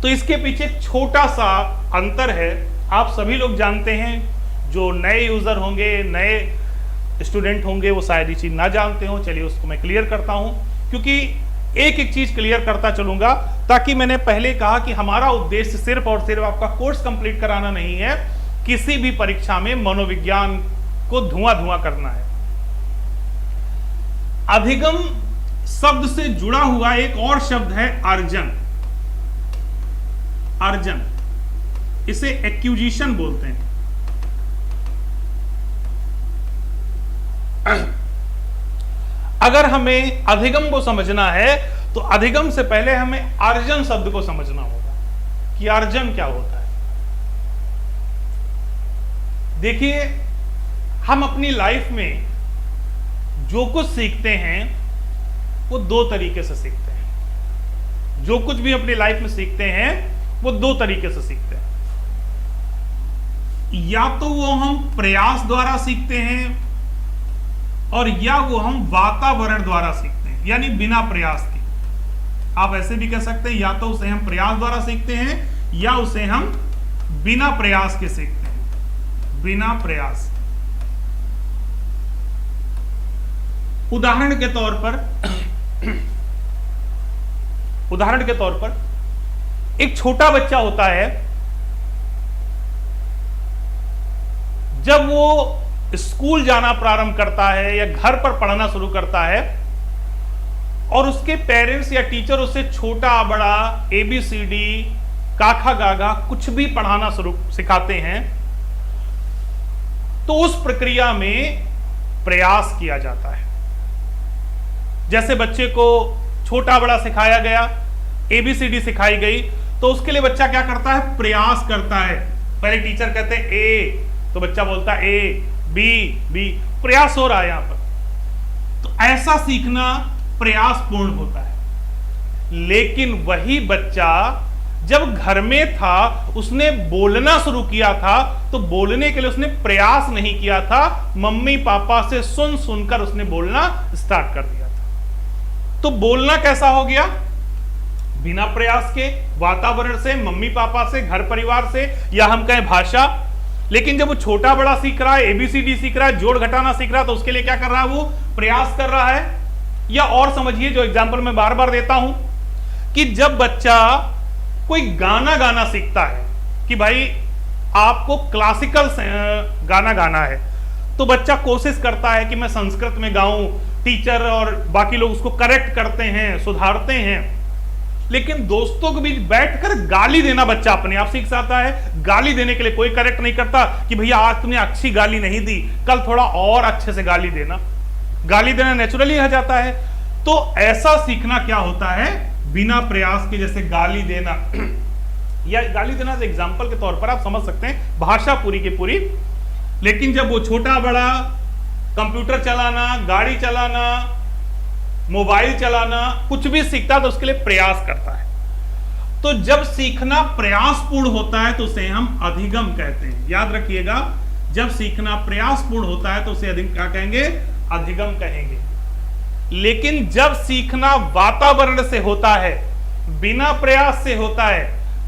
तो इसके पीछे छोटा सा अंतर है। आप सभी लोग जानते हैं, जो नए यूजर होंगे, नए स्टूडेंट होंगे, वो शायद ये चीज ना जानते हो। चलिए उसको मैं क्लियर करता हूं, क्योंकि एक एक चीज क्लियर करता चलूंगा, ताकि मैंने पहले कहा कि हमारा उद्देश्य सिर्फ और सिर्फ आपका कोर्स कंप्लीट कराना नहीं है, किसी भी परीक्षा में मनोविज्ञान को धुआं धुआं करना है। अधिगम शब्द से जुड़ा हुआ एक और शब्द है अर्जन। अर्जन, इसे एक्यूजिशन बोलते हैं। अगर हमें अधिगम को समझना है तो अधिगम से पहले हमें अर्जन शब्द को समझना होगा कि अर्जन क्या होता है। देखिए, हम अपनी लाइफ में जो कुछ सीखते हैं वो दो तरीके से सीखते हैं। जो कुछ भी अपनी लाइफ में सीखते हैं वो दो तरीके से सीखते हैं। या तो वो हम प्रयास द्वारा सीखते हैं और या वो हम वातावरण द्वारा सीखते हैं, यानी बिना प्रयास के। आप ऐसे भी कह सकते हैं, या तो उसे हम प्रयास द्वारा सीखते हैं या उसे हम बिना प्रयास के सीखते हैं। बिना प्रयास। उदाहरण के तौर पर एक छोटा बच्चा होता है, जब वो स्कूल जाना प्रारंभ करता है या घर पर पढ़ना शुरू करता है और उसके पेरेंट्स या टीचर उसे छोटा बड़ा ABCD काखा गागा कुछ भी पढ़ाना सिखाते हैं, तो उस प्रक्रिया में प्रयास किया जाता है। जैसे बच्चे को छोटा बड़ा सिखाया गया, ABCD सिखाई गई, तो उसके लिए बच्चा क्या करता है? प्रयास करता है। पहले टीचर कहते हैं A, तो बच्चा बोलता है A, B, B, प्रयास हो रहा है यहां पर। तो ऐसा सीखना प्रयासपूर्ण होता है। लेकिन वही बच्चा जब घर में था, उसने बोलना शुरू किया था, तो बोलने के लिए उसने प्रयास नहीं किया था, मम्मी पापा से सुन सुनकर उसने बोलना स्टार्ट कर दिया था। तो बोलना कैसा हो गया? बिना प्रयास के, वातावरण से, मम्मी पापा से, घर परिवार से, या हम कहें भाषा। लेकिन जब वो छोटा बड़ा सीख रहा है, ABCD सीख रहा है, जोड़ घटाना सीख रहा है, तो उसके लिए क्या कर रहा है? वो प्रयास कर रहा है। या और समझिए, जो एग्जाम्पल मैं बार बार देता हूं, कि जब बच्चा कोई गाना गाना सीखता है, कि भाई आपको क्लासिकल गाना गाना है, तो बच्चा कोशिश करता है कि मैं संस्कृत में गाऊं, टीचर और बाकी लोग उसको करेक्ट करते हैं, सुधारते हैं। लेकिन दोस्तों के बीच बैठकर गाली देना बच्चा अपने आप सीख जाता है। गाली देने के लिए कोई करेक्ट नहीं करता कि भैया आज तुमने अच्छी गाली नहीं दी, कल थोड़ा और अच्छे से गाली देना। गाली देना नेचुरली आ जाता है। तो ऐसा सीखना क्या होता है? बिना प्रयास के, जैसे गाली देना या गाली देना एग्जाम्पल के तौर पर आप समझ सकते हैं, भाषा पूरी की पूरी। लेकिन जब वो छोटा बड़ा कंप्यूटर चलाना, गाड़ी चलाना, मोबाइल चलाना, कुछ भी सीखता है, तो उसके लिए प्रयास करता है। तो जब सीखना प्रयासपूर्ण होता है तो उसे हम अधिगम कहते हैं। याद रखिएगा, जब सीखना प्रयासपूर्ण होता है तो उसे क्या कहेंगे? अधिगम कहेंगे। लेकिन जब सीखना वातावरण से होता है, बिना प्रयास से होता है,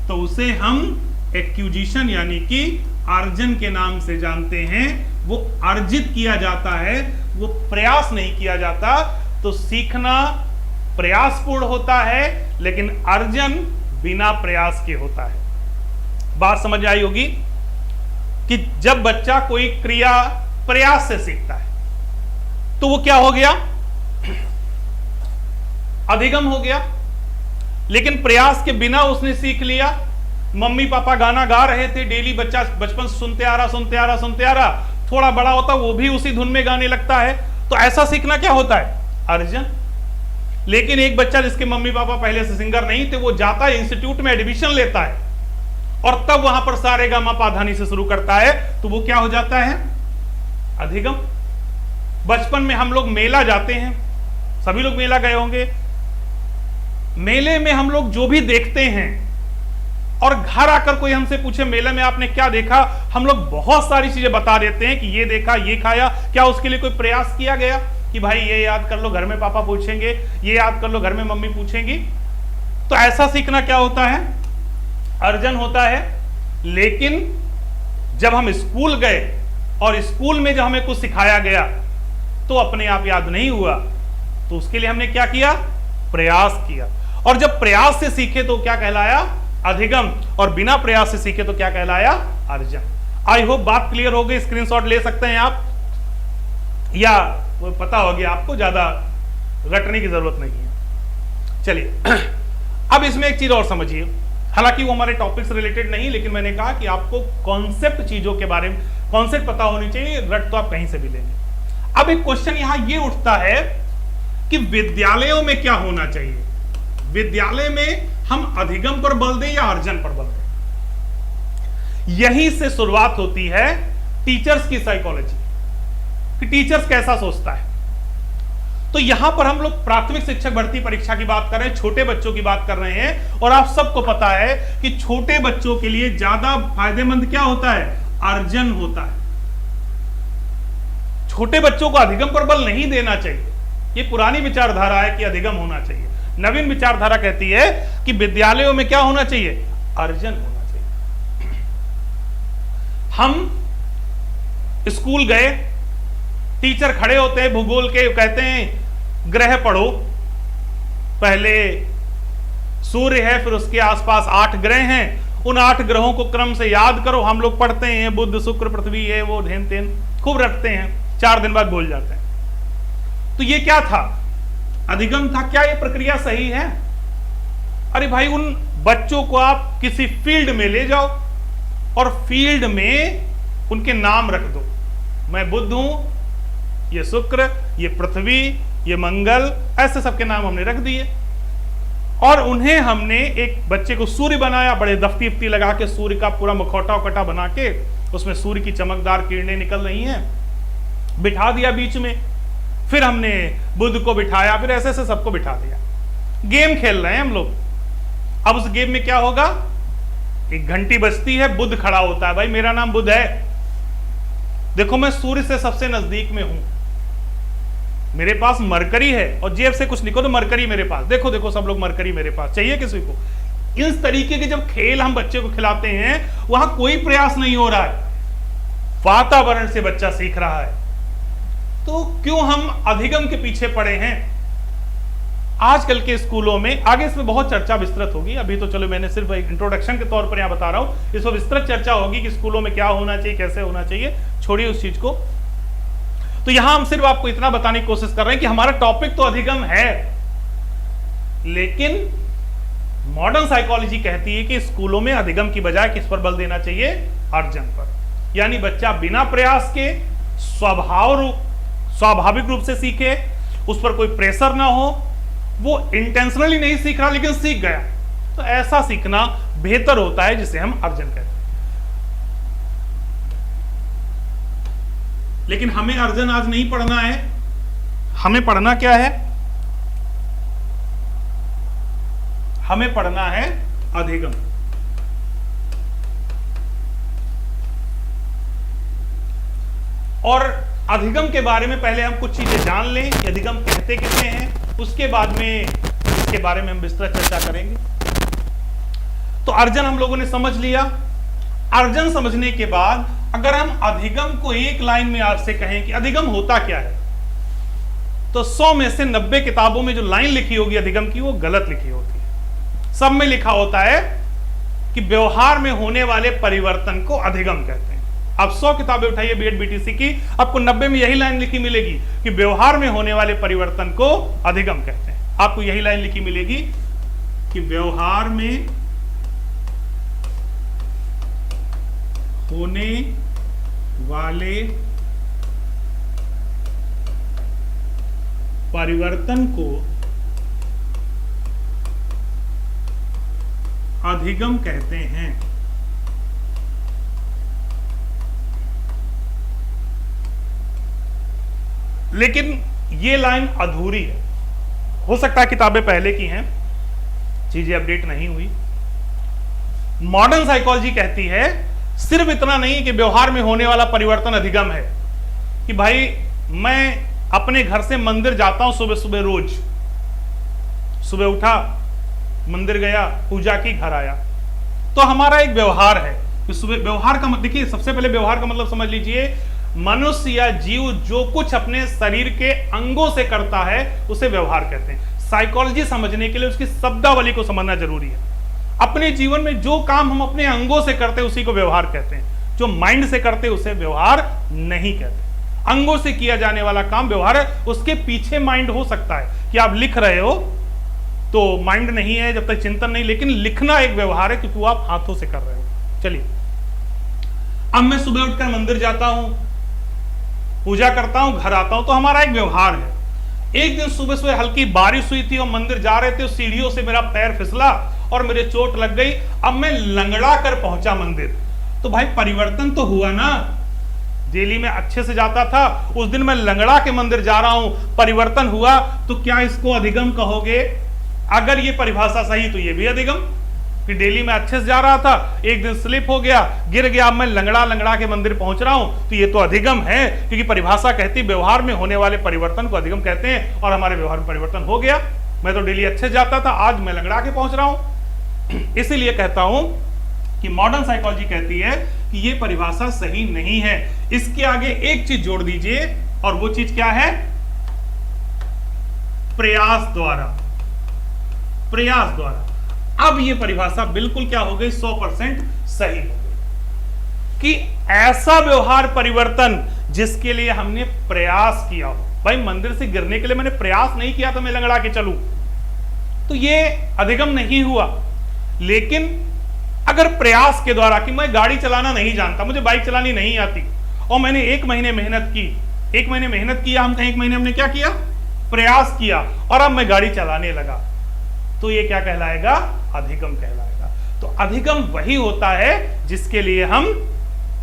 तो उसे हम एक्विजिशन यानी कि अर्जन के नाम से जानते हैं। वो अर्जित किया जाता है, वो प्रयास नहीं किया जाता। तो सीखना प्रयासपूर्ण होता है, लेकिन अर्जन बिना प्रयास के होता है। बात समझ आई होगी कि जब बच्चा कोई क्रिया प्रयास से सीखता है, तो वो क्या हो गया? अधिगम हो गया। लेकिन प्रयास के बिना उसने सीख लिया। मम्मी पापा गाना गा रहे थे, डेली बच्चा बचपन से सुनते आ रहा, थोड़ा बड़ा होता वो भी उसी धुन में गाने लगता है। तो ऐसा सीखना क्या होता है? अर्जन। लेकिन एक बच्चा जिसके मम्मी पापा पहले से सिंगर नहीं थे, वो जाता है इंस्टीट्यूट में एडमिशन लेता है और तब वहां पर सारे गा मा पा धा नी से शुरू करता है, तो वो क्या हो जाता है? अधिगम। बचपन में हम लोग मेला जाते हैं, सभी लोग मेला गए होंगे। मेले में हम लोग जो भी देखते हैं और घर आकर कोई हमसे पूछे मेले में आपने क्या देखा, हम लोग बहुत सारी चीजें बता देते हैं कि ये देखा, ये खाया। क्या उसके लिए कोई प्रयास किया गया कि भाई ये याद कर लो, घर में पापा पूछेंगे, ये याद कर लो, घर में मम्मी पूछेंगी? तो ऐसा सीखना क्या होता है? अर्जन होता है। लेकिन जब हम स्कूल गए और स्कूल में जब हमें कुछ सिखाया गया तो अपने आप याद नहीं हुआ, तो उसके लिए हमने क्या किया? प्रयास किया। और जब प्रयास से सीखे तो क्या कहलाया? अधिगम। और बिना प्रयास से सीखे तो क्या कहलाया? अर्जन। आई होप बात क्लियर हो गई। स्क्रीनशॉट ले सकते हैं आप, या वो पता हो गया आपको, ज्यादा रटने की जरूरत नहीं है। चलिए अब इसमें एक चीज और समझिए। हालांकि वो हमारे टॉपिक से रिलेटेड नहीं, लेकिन मैंने कहा कि आपको कॉन्सेप्ट, चीजों के बारे में कॉन्सेप्ट पता होनी चाहिए। रट तो आप कहीं से भी लेंगे। अब एक क्वेश्चन यहां ये उठता है कि विद्यालयों में क्या होना चाहिए? विद्यालय में हम अधिगम पर बल दें या अर्जन पर बल दें? यहीं से शुरुआत होती है टीचर्स की साइकोलॉजी, कि टीचर्स कैसा सोचता है। तो यहां पर हम लोग प्राथमिक शिक्षक भर्ती परीक्षा की बात कर रहे हैं, छोटे बच्चों की बात कर रहे हैं। और आप सबको पता है कि छोटे बच्चों के लिए ज्यादा फायदेमंद क्या होता है? अर्जन होता है। छोटे बच्चों को अधिगम पर बल नहीं देना चाहिए। ये पुरानी विचारधारा है कि अधिगम होना चाहिए। नवीन विचारधारा कहती है कि विद्यालयों में क्या होना चाहिए? अर्जन होना चाहिए। हम स्कूल गए, टीचर खड़े होते हैं भूगोल के, कहते हैं ग्रह पढ़ो। पहले सूर्य है, फिर उसके आसपास 8 ग्रह हैं, उन 8 ग्रहों को क्रम से याद करो। हम लोग पढ़ते हैं बुध शुक्र पृथ्वी ये वो धेन तेन, खूब रटते हैं, 4 दिन बाद भूल जाते हैं। तो ये क्या था? अधिगम था। क्या ये प्रक्रिया सही है? अरे भाई, उन बच्चों को आप किसी फील्ड में ले जाओ और फील्ड में उनके नाम रख दो। मैं बुध हूं, ये शुक्र, ये पृथ्वी, ये मंगल, ऐसे सबके नाम हमने रख दिए। और उन्हें हमने एक बच्चे को सूर्य बनाया, बड़े दफ्ती उफ्ती लगा के सूर्य का पूरा मुखौटा उकटा बना के उसमें सूर्य की चमकदार किरणें निकल रही हैं, बिठा दिया बीच में। फिर हमने बुध को बिठाया, फिर ऐसे ऐसे सबको बिठा दिया। गेम खेल रहे हैं हम लोग। अब उस गेम में क्या होगा? एक घंटी बजती है, बुध खड़ा होता है, भाई मेरा नाम बुध है, देखो मैं सूर्य से सबसे नजदीक में हूं, मेरे पास मरकरी है, और जेब से कुछ निको तो मरकरी मेरे पास, देखो देखो सब लोग मरकरी मेरे पास, चाहिए किसी को? इस तरीके के जब खेल हम बच्चे को खिलाते हैं, वहां कोई प्रयास नहीं हो रहा है, वातावरण से बच्चा सीख रहा है। तो क्यों हम अधिगम के पीछे पड़े हैं? आजकल के स्कूलों में, आगे इसमें बहुत चर्चा विस्तृत होगी, अभी तो चलो मैंने सिर्फ एक इंट्रोडक्शन के तौर पर यहां बता रहा हूं, इस पर विस्तृत चर्चा होगी कि स्कूलों में क्या होना चाहिए, कैसे होना चाहिए, छोड़िए उस चीज को। तो यहां हम सिर्फ आपको इतना बताने की कोशिश कर रहे हैं कि हमारा टॉपिक तो अधिगम है, लेकिन मॉडर्न साइकोलॉजी कहती है कि स्कूलों में अधिगम की बजाय किस पर बल देना चाहिए? अर्जन पर। यानी बच्चा बिना प्रयास के स्वाभाविक रूप से सीखे, उस पर कोई प्रेशर ना हो, वो इंटेंशनली नहीं सीख रहा लेकिन सीख गया, तो ऐसा सीखना बेहतर होता है, जिसे हम अर्जन कहते हैं। लेकिन हमें अर्जन आज नहीं पढ़ना है, हमें पढ़ना क्या है? हमें पढ़ना है अधिगम। और अधिगम के बारे में पहले हम कुछ चीजें जान लें कि अधिगम कहते किसे हैं, उसके बाद में इसके बारे में हम विस्तृत चर्चा करेंगे। तो अर्जन हम लोगों ने समझ लिया। अर्जन समझने के बाद अगर हम अधिगम को एक लाइन में आपसे कहें कि अधिगम होता क्या है, तो 100 में से 90 किताबों में जो लाइन लिखी होगी अधिगम की, वो गलत लिखी होती है। सब में लिखा होता है कि व्यवहार में होने वाले परिवर्तन को अधिगम कहते हैं। आप 100 किताबें उठाइए बीएड बीटीसी की, आपको 90 में यही लाइन लिखी मिलेगी कि व्यवहार में होने वाले परिवर्तन को अधिगम कहते हैं। आपको यही लाइन लिखी मिलेगी कि व्यवहार में होने वाले परिवर्तन को अधिगम कहते हैं। लेकिन ये लाइन अधूरी है। हो सकता है किताबें पहले की हैं, चीजें अपडेट नहीं हुई। मॉडर्न साइकोलॉजी कहती है सिर्फ इतना नहीं कि व्यवहार में होने वाला परिवर्तन अधिगम है, कि भाई मैं अपने घर से मंदिर जाता हूं सुबह सुबह, रोज सुबह उठा, मंदिर गया, पूजा की, घर आया, तो हमारा एक व्यवहार है कि सुबह व्यवहार का देखिए, सबसे पहले व्यवहार का मतलब समझ लीजिए, मनुष्य या जीव जो कुछ अपने शरीर के अंगों से करता है उसे व्यवहार कहते हैं। साइकोलॉजी समझने के लिए उसकी शब्दावली को समझना जरूरी है। अपने जीवन में जो काम हम अपने अंगों से करते हैं उसी को व्यवहार कहते हैं, जो माइंड से करते हैं उसे व्यवहार नहीं कहते। अंगों से किया जाने वाला काम व्यवहार है, उसके पीछे माइंड हो सकता है कि आप लिख रहे हो तो माइंड नहीं है जब तक चिंतन नहीं, लेकिन लिखना एक व्यवहार है क्योंकि वो आप हाथों से कर रहे हो। चलिए, अब मैं सुबह उठकर मंदिर जाता हूं, पूजा करता हूं, घर आता हूं, तो हमारा एक व्यवहार है। एक दिन सुबह सुबह हल्की बारिश हुई थी और मंदिर जा रहे थे, सीढ़ियों से मेरा पैर फिसला और मेरे चोट लग गई। अब मैं लंगड़ा कर पहुंचा मंदिर, तो भाई परिवर्तन तो हुआ ना। डेली में अच्छे से जाता था, उस दिन मैं लंगड़ा के मंदिर जा रहा हूं, परिवर्तन हुआ, तो क्या इसको अधिगम कहोगे? अगर ये परिभाषा सही तो ये भी अधिगम, कि डेली में अच्छे से जा रहा था, एक दिन स्लिप हो गया, गिर गया, अब मैं लंगड़ा के मंदिर पहुंच रहा हूं, तो ये तो अधिगम है, क्योंकि परिभाषा कहती व्यवहार में होने वाले परिवर्तन को अधिगम कहते हैं, और हमारे व्यवहार में परिवर्तन हो गया। मैं तो डेली अच्छे से जाता था, आज मैं लंगड़ा के पहुंच रहा हूं। इसीलिए कहता हूं कि मॉडर्न साइकोलॉजी कहती है कि ये परिभाषा सही नहीं है। इसके आगे एक चीज जोड़ दीजिए, और वो चीज क्या है? प्रयास द्वारा। प्रयास द्वारा। अब ये परिभाषा बिल्कुल क्या हो गई, 100% सही हो गई कि ऐसा व्यवहार परिवर्तन जिसके लिए हमने प्रयास किया हो। भाई मंदिर से गिरने के लिए मैंने प्रयास नहीं किया तो मैं लंगड़ा के चलूं, तो ये अधिगम नहीं हुआ। लेकिन अगर प्रयास के द्वारा कि मैं गाड़ी चलाना नहीं जानता, मुझे बाइक चलानी नहीं आती, और मैंने 1 महीने मेहनत की, 1 महीने मेहनत किया, हम कहें 1 महीने हमने क्या किया, प्रयास किया, और अब मैं गाड़ी चलाने लगा, तो ये क्या कहलाएगा, अधिगम कहलाएगा। तो अधिगम वही होता है जिसके लिए हम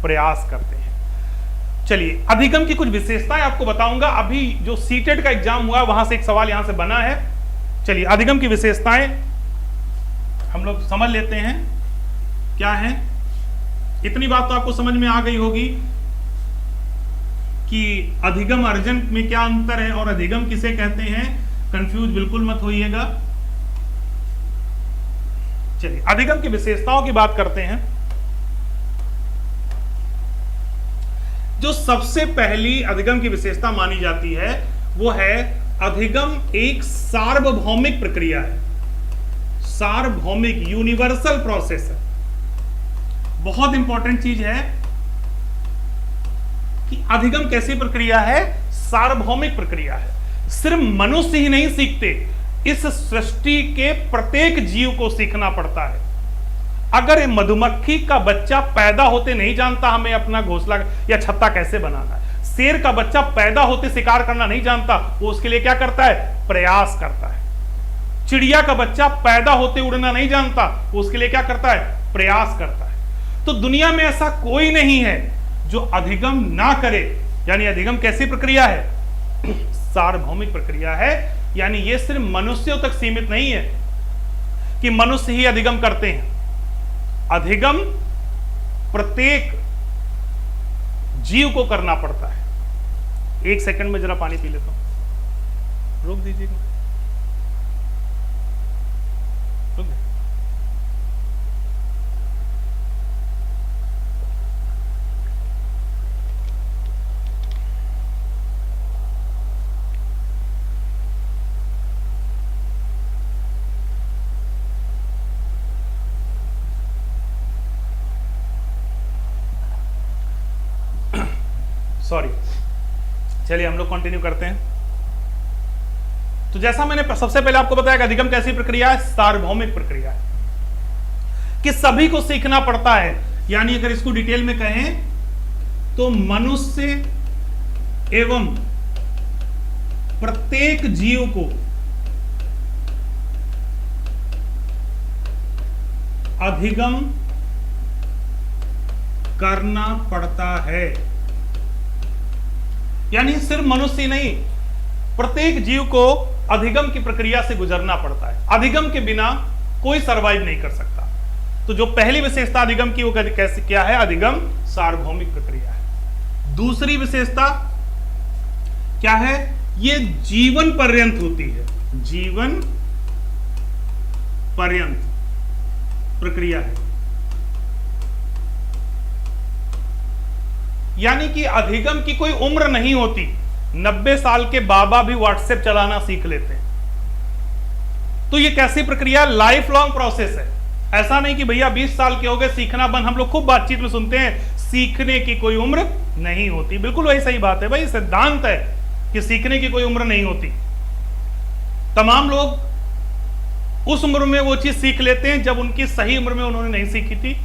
प्रयास करते हैं। चलिए अधिगम की कुछ विशेषताएं आपको बताऊंगा। अभी जो सीटेट का एग्जाम हुआ वहां से एक सवाल यहां से बना है। चलिए अधिगम की विशेषताएं हम लोग समझ लेते हैं क्या है। इतनी बात तो आपको समझ में आ गई होगी कि अधिगम अर्जन में क्या अंतर है और अधिगम किसे कहते हैं, कंफ्यूज बिल्कुल मत होइएगा। चलिए अधिगम की विशेषताओं की बात करते हैं। जो सबसे पहली अधिगम की विशेषता मानी जाती है वो है अधिगम एक सार्वभौमिक प्रक्रिया है। सार्वभौमिक, यूनिवर्सल प्रोसेस है। बहुत इंपॉर्टेंट चीज है कि अधिगम कैसी प्रक्रिया है, सार्वभौमिक प्रक्रिया है। सिर्फ मनुष्य ही नहीं सीखते, इस सृष्टि के प्रत्येक जीव को सीखना पड़ता है। अगर मधुमक्खी का बच्चा पैदा होते नहीं जानता हमें अपना घोंसला या छत्ता कैसे बनाना है, शेर का बच्चा पैदा होते शिकार करना नहीं जानता, वो उसके लिए क्या करता है, प्रयास करता है। चिड़िया का बच्चा पैदा होते उड़ना नहीं जानता, वो उसके लिए क्या करता है, प्रयास करता है। तो दुनिया में ऐसा कोई नहीं है जो अधिगम ना करे। यानी अधिगम कैसी प्रक्रिया है, सार्वभौमिक प्रक्रिया है। यानी ये सिर्फ मनुष्यों तक सीमित नहीं है कि मनुष्य ही अधिगम करते हैं। अधिगम प्रत्येक जीव को करना पड़ता है। 1 सेकंड में जरा पानी पी लेता हूं, रोक दीजिएगा, रोक दे। सॉरी, चलिए हम लोग कंटिन्यू करते हैं। तो जैसा मैंने सबसे पहले आपको बताया कि अधिगम कैसी प्रक्रिया है, सार्वभौमिक प्रक्रिया है कि सभी को सीखना पड़ता है। यानी अगर इसको डिटेल में कहें तो मनुष्य एवं प्रत्येक जीव को अधिगम करना पड़ता है। यानी सिर्फ मनुष्य नहीं, प्रत्येक जीव को अधिगम की प्रक्रिया से गुजरना पड़ता है। अधिगम के बिना कोई सरवाइव नहीं कर सकता। तो जो पहली विशेषता अधिगम की वो कैसे क्या है, अधिगम सार्वभौमिक प्रक्रिया है। दूसरी विशेषता क्या है, ये जीवन पर्यंत होती है। जीवन पर्यंत प्रक्रिया है। यानी कि अधिगम की कोई उम्र नहीं होती। 90 साल के बाबा भी व्हाट्सएप चलाना सीख लेते हैं। तो ये कैसी प्रक्रिया, लाइफ लॉन्ग प्रोसेस है। ऐसा नहीं कि भैया 20 साल के हो गए सीखना बंद। हम लोग खूब बातचीत में सुनते हैं सीखने की कोई उम्र नहीं होती। बिल्कुल वही सही बात है भाई, सिद्धांत है कि सीखने की कोई उम्र नहीं होती। तमाम लोग उस उम्र में वो चीज सीख लेते हैं जब उनकी सही उम्र में उन्होंने नहीं सीखी थी।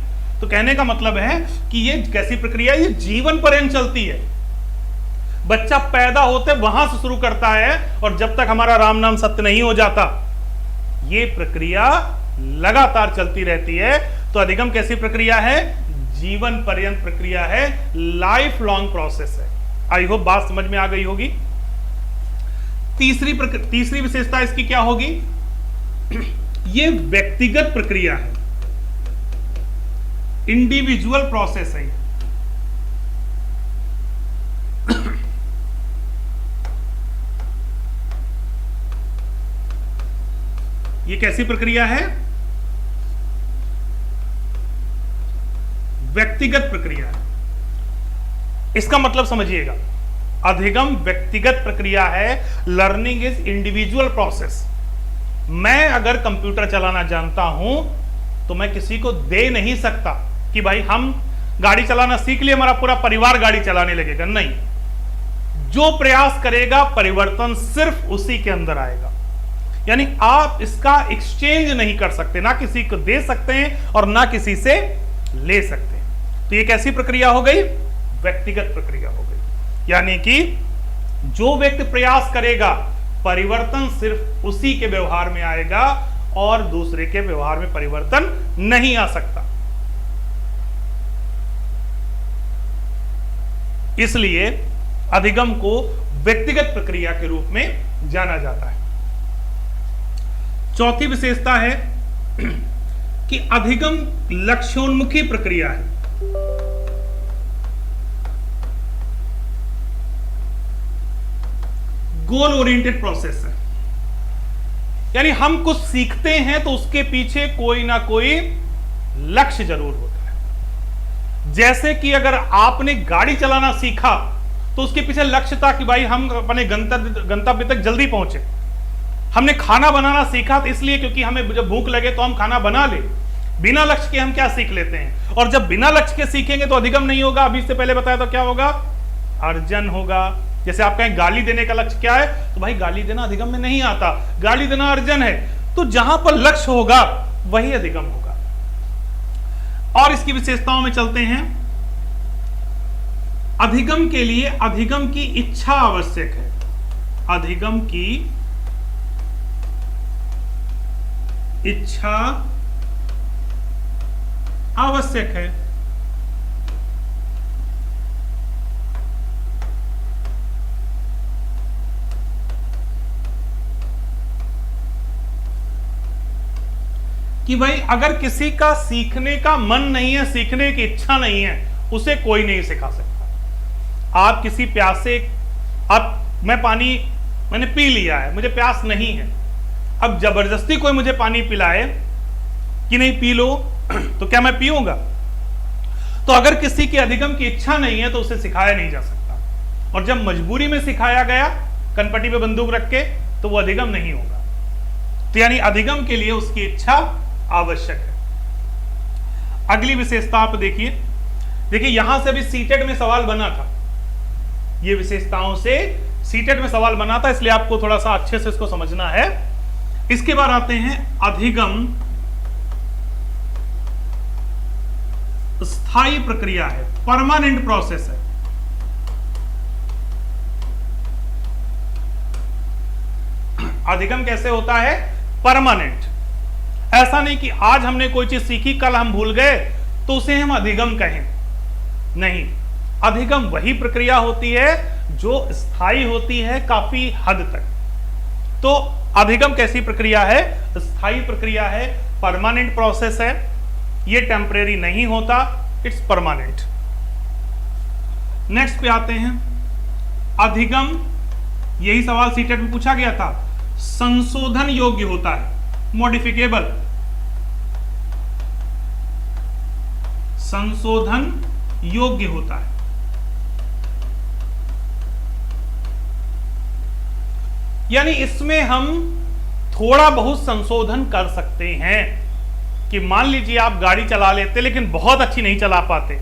तो कहने का मतलब है कि ये कैसी प्रक्रिया, ये जीवन पर्यंत चलती है। बच्चा पैदा होते वहां से शुरू करता है और जब तक हमारा राम नाम सत्य नहीं हो जाता, ये प्रक्रिया लगातार चलती रहती है। तो अधिगम कैसी प्रक्रिया है, जीवन पर्यंत प्रक्रिया है, लाइफ लॉन्ग प्रोसेस है। आई होप बात समझ में आ गई होगी। तीसरी विशेषता इसकी क्या होगी, ये व्यक्तिगत प्रक्रिया है, इंडिविजुअल प्रोसेस है। ये कैसी प्रक्रिया है, व्यक्तिगत प्रक्रिया है। इसका मतलब समझिएगा, अधिगम व्यक्तिगत प्रक्रिया है, लर्निंग इज इंडिविजुअल प्रोसेस। मैं अगर कंप्यूटर चलाना जानता हूं तो मैं किसी को दे नहीं सकता कि भाई हम गाड़ी चलाना सीख लिए, हमारा पूरा परिवार गाड़ी चलाने लगेगा। नहीं, जो प्रयास करेगा परिवर्तन सिर्फ उसी के अंदर आएगा। यानी आप इसका एक्सचेंज नहीं कर सकते, ना किसी को दे सकते हैं और ना किसी से ले सकते हैं। तो ये कैसी प्रक्रिया हो गई? व्यक्तिगत प्रक्रिया हो गई। यानी कि जो व्यक्ति प्रयास करेगा परिवर्तन सिर्फ उसी के व्यवहार में आएगा और दूसरे के व्यवहार में परिवर्तन नहीं आ सकता। इसलिए अधिगम को व्यक्तिगत प्रक्रिया के रूप में जाना जाता है। चौथी विशेषता है कि अधिगम लक्ष्योन्मुखी प्रक्रिया है। गोल ओरिएंटेड प्रोसेस है। यानी हम कुछ सीखते हैं तो उसके पीछे कोई ना कोई लक्ष्य जरूर होता है। जैसे कि अगर आपने गाड़ी चलाना सीखा तो उसके पीछे लक्ष्य था कि भाई हम अपने गंतव्य तक जल्दी पहुंचे। हमने खाना बनाना सीखा तो इसलिए क्योंकि हमें जब भूख लगे तो हम खाना बना ले। बिना लक्ष्य के हम क्या सीख लेते हैं, और जब बिना लक्ष्य के सीखेंगे तो अधिगम नहीं होगा। अभी से पहले बताया तो क्या होगा? अर्जन होगा। जैसे आप कहें गाली देने का लक्ष्य क्या है, तो भाई गाली देना अधिगम में नहीं आता, गाली देना अर्जन है। तो जहां पर लक्ष्य होगा वही अधिगम होगा। और इसकी विशेषताओं में चलते हैं। अधिगम के लिए अधिगम की इच्छा आवश्यक है। अधिगम की इच्छा आवश्यक है। कि भाई अगर किसी का सीखने का मन नहीं है, सीखने की इच्छा नहीं है, उसे कोई नहीं सिखा सकता। आप किसी प्यासे, मैं पानी मैंने पी लिया है, मुझे प्यास नहीं है, अब जबरदस्ती कोई मुझे पानी पिलाए कि नहीं पी लो तो क्या मैं पीऊंगा? तो अगर किसी की अधिगम की इच्छा नहीं है तो उसे सिखाया नहीं जा सकता। और जब मजबूरी में सिखाया गया कनपटी पे बंदूक रख के, तो वो अधिगम नहीं होगा। तो यानी अधिगम के लिए उसकी इच्छा आवश्यक है। अगली विशेषता आप देखिए यहां से भी सीटेट में सवाल बना था। ये विशेषताओं से सीटेट में सवाल बना था, इसलिए आपको थोड़ा सा अच्छे से इसको समझना है। इसके बाद आते हैं अधिगम स्थायी प्रक्रिया है, परमानेंट प्रोसेस है। अधिगम कैसे होता है? परमानेंट। ऐसा नहीं कि आज हमने कोई चीज सीखी कल हम भूल गए तो उसे हम अधिगम कहें। नहीं, अधिगम वही प्रक्रिया होती है जो स्थायी होती है काफी हद तक। तो अधिगम कैसी प्रक्रिया है? स्थायी प्रक्रिया है, परमानेंट प्रोसेस है। ये टेम्परेरी नहीं होता, इट्स परमानेंट। नेक्स्ट पे आते हैं अधिगम, यही सवाल सीटेट में पूछा गया था, संशोधन योग्य होता है, मॉडिफिकेबल। संशोधन योग्य होता है। यानी इसमें हम थोड़ा बहुत संशोधन कर सकते हैं कि मान लीजिए आप गाड़ी चला लेते लेकिन बहुत अच्छी नहीं चला पाते,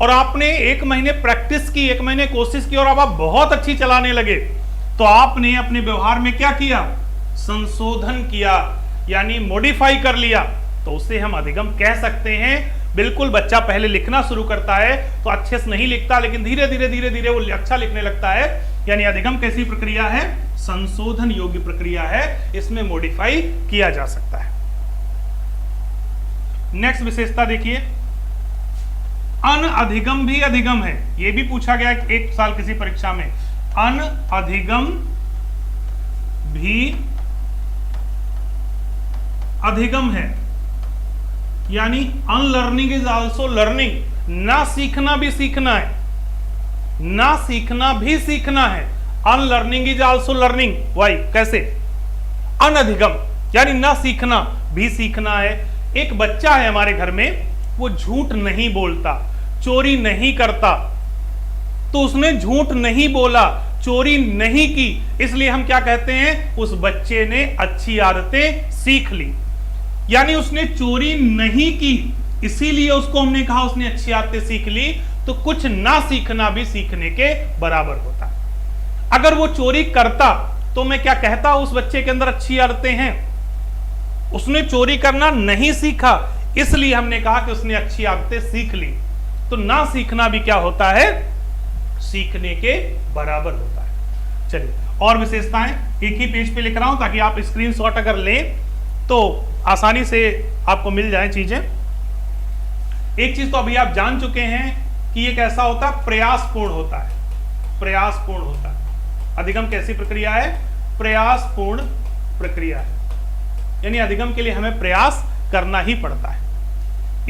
और आपने 1 महीने प्रैक्टिस की, 1 महीने कोशिश की, और अब आप बहुत अच्छी चलाने लगे, तो आपने अपने व्यवहार में क्या किया? संशोधन किया, यानी मॉडिफाई कर लिया। तो उसे हम अधिगम कह सकते हैं। बिल्कुल, बच्चा पहले लिखना शुरू करता है तो अच्छे से नहीं लिखता, लेकिन धीरे धीरे धीरे धीरे वो अच्छा लिखने लगता है। यानी अधिगम कैसी प्रक्रिया है? संशोधन योग्य प्रक्रिया है, इसमें मॉडिफाई किया जा सकता है। नेक्स्ट विशेषता देखिए, अनअधिगम भी अधिगम है। यह भी पूछा गया एक साल किसी परीक्षा में। अनअधिगम भी अधिगम है, यानी अनलर्निंग इज आल्सो लर्निंग। ना सीखना भी सीखना है, ना सीखना भी सीखना है। Unlearning is also learning. Why? कैसे? अनअधिगम यानी ना सीखना भी सीखना है। एक बच्चा है हमारे घर में, वो झूठ नहीं बोलता, चोरी नहीं करता, तो उसने झूठ नहीं बोला चोरी नहीं की, इसलिए हम क्या कहते हैं, उस बच्चे ने अच्छी आदतें सीख ली। यानी उसने चोरी नहीं की, इसीलिए उसको हमने कहा उसने अच्छी आदतें सीख ली। तो कुछ ना सीखना भी सीखने के बराबर होता है। अगर वो चोरी करता तो मैं क्या कहता, उस बच्चे के अंदर अच्छी आदतें हैं। उसने चोरी करना नहीं सीखा, इसलिए हमने कहा कि उसने अच्छी आदतें सीख ली। तो ना सीखना भी क्या होता है, सीखने के बराबर होता है। चलिए और विशेषताएं एक ही पेज पे लिख रहा हूं ताकि आप स्क्रीनशॉट अगर लें तो आसानी से आपको मिल जाए चीजें। एक चीज तो अभी आप जान चुके हैं कि ये कैसा होता है, प्रयासपूर्ण होता है। प्रयासपूर्ण होता है। अधिगम कैसी प्रक्रिया है, प्रयासपूर्ण प्रक्रिया है, यानी अधिगम के लिए हमें प्रयास करना ही पड़ता है।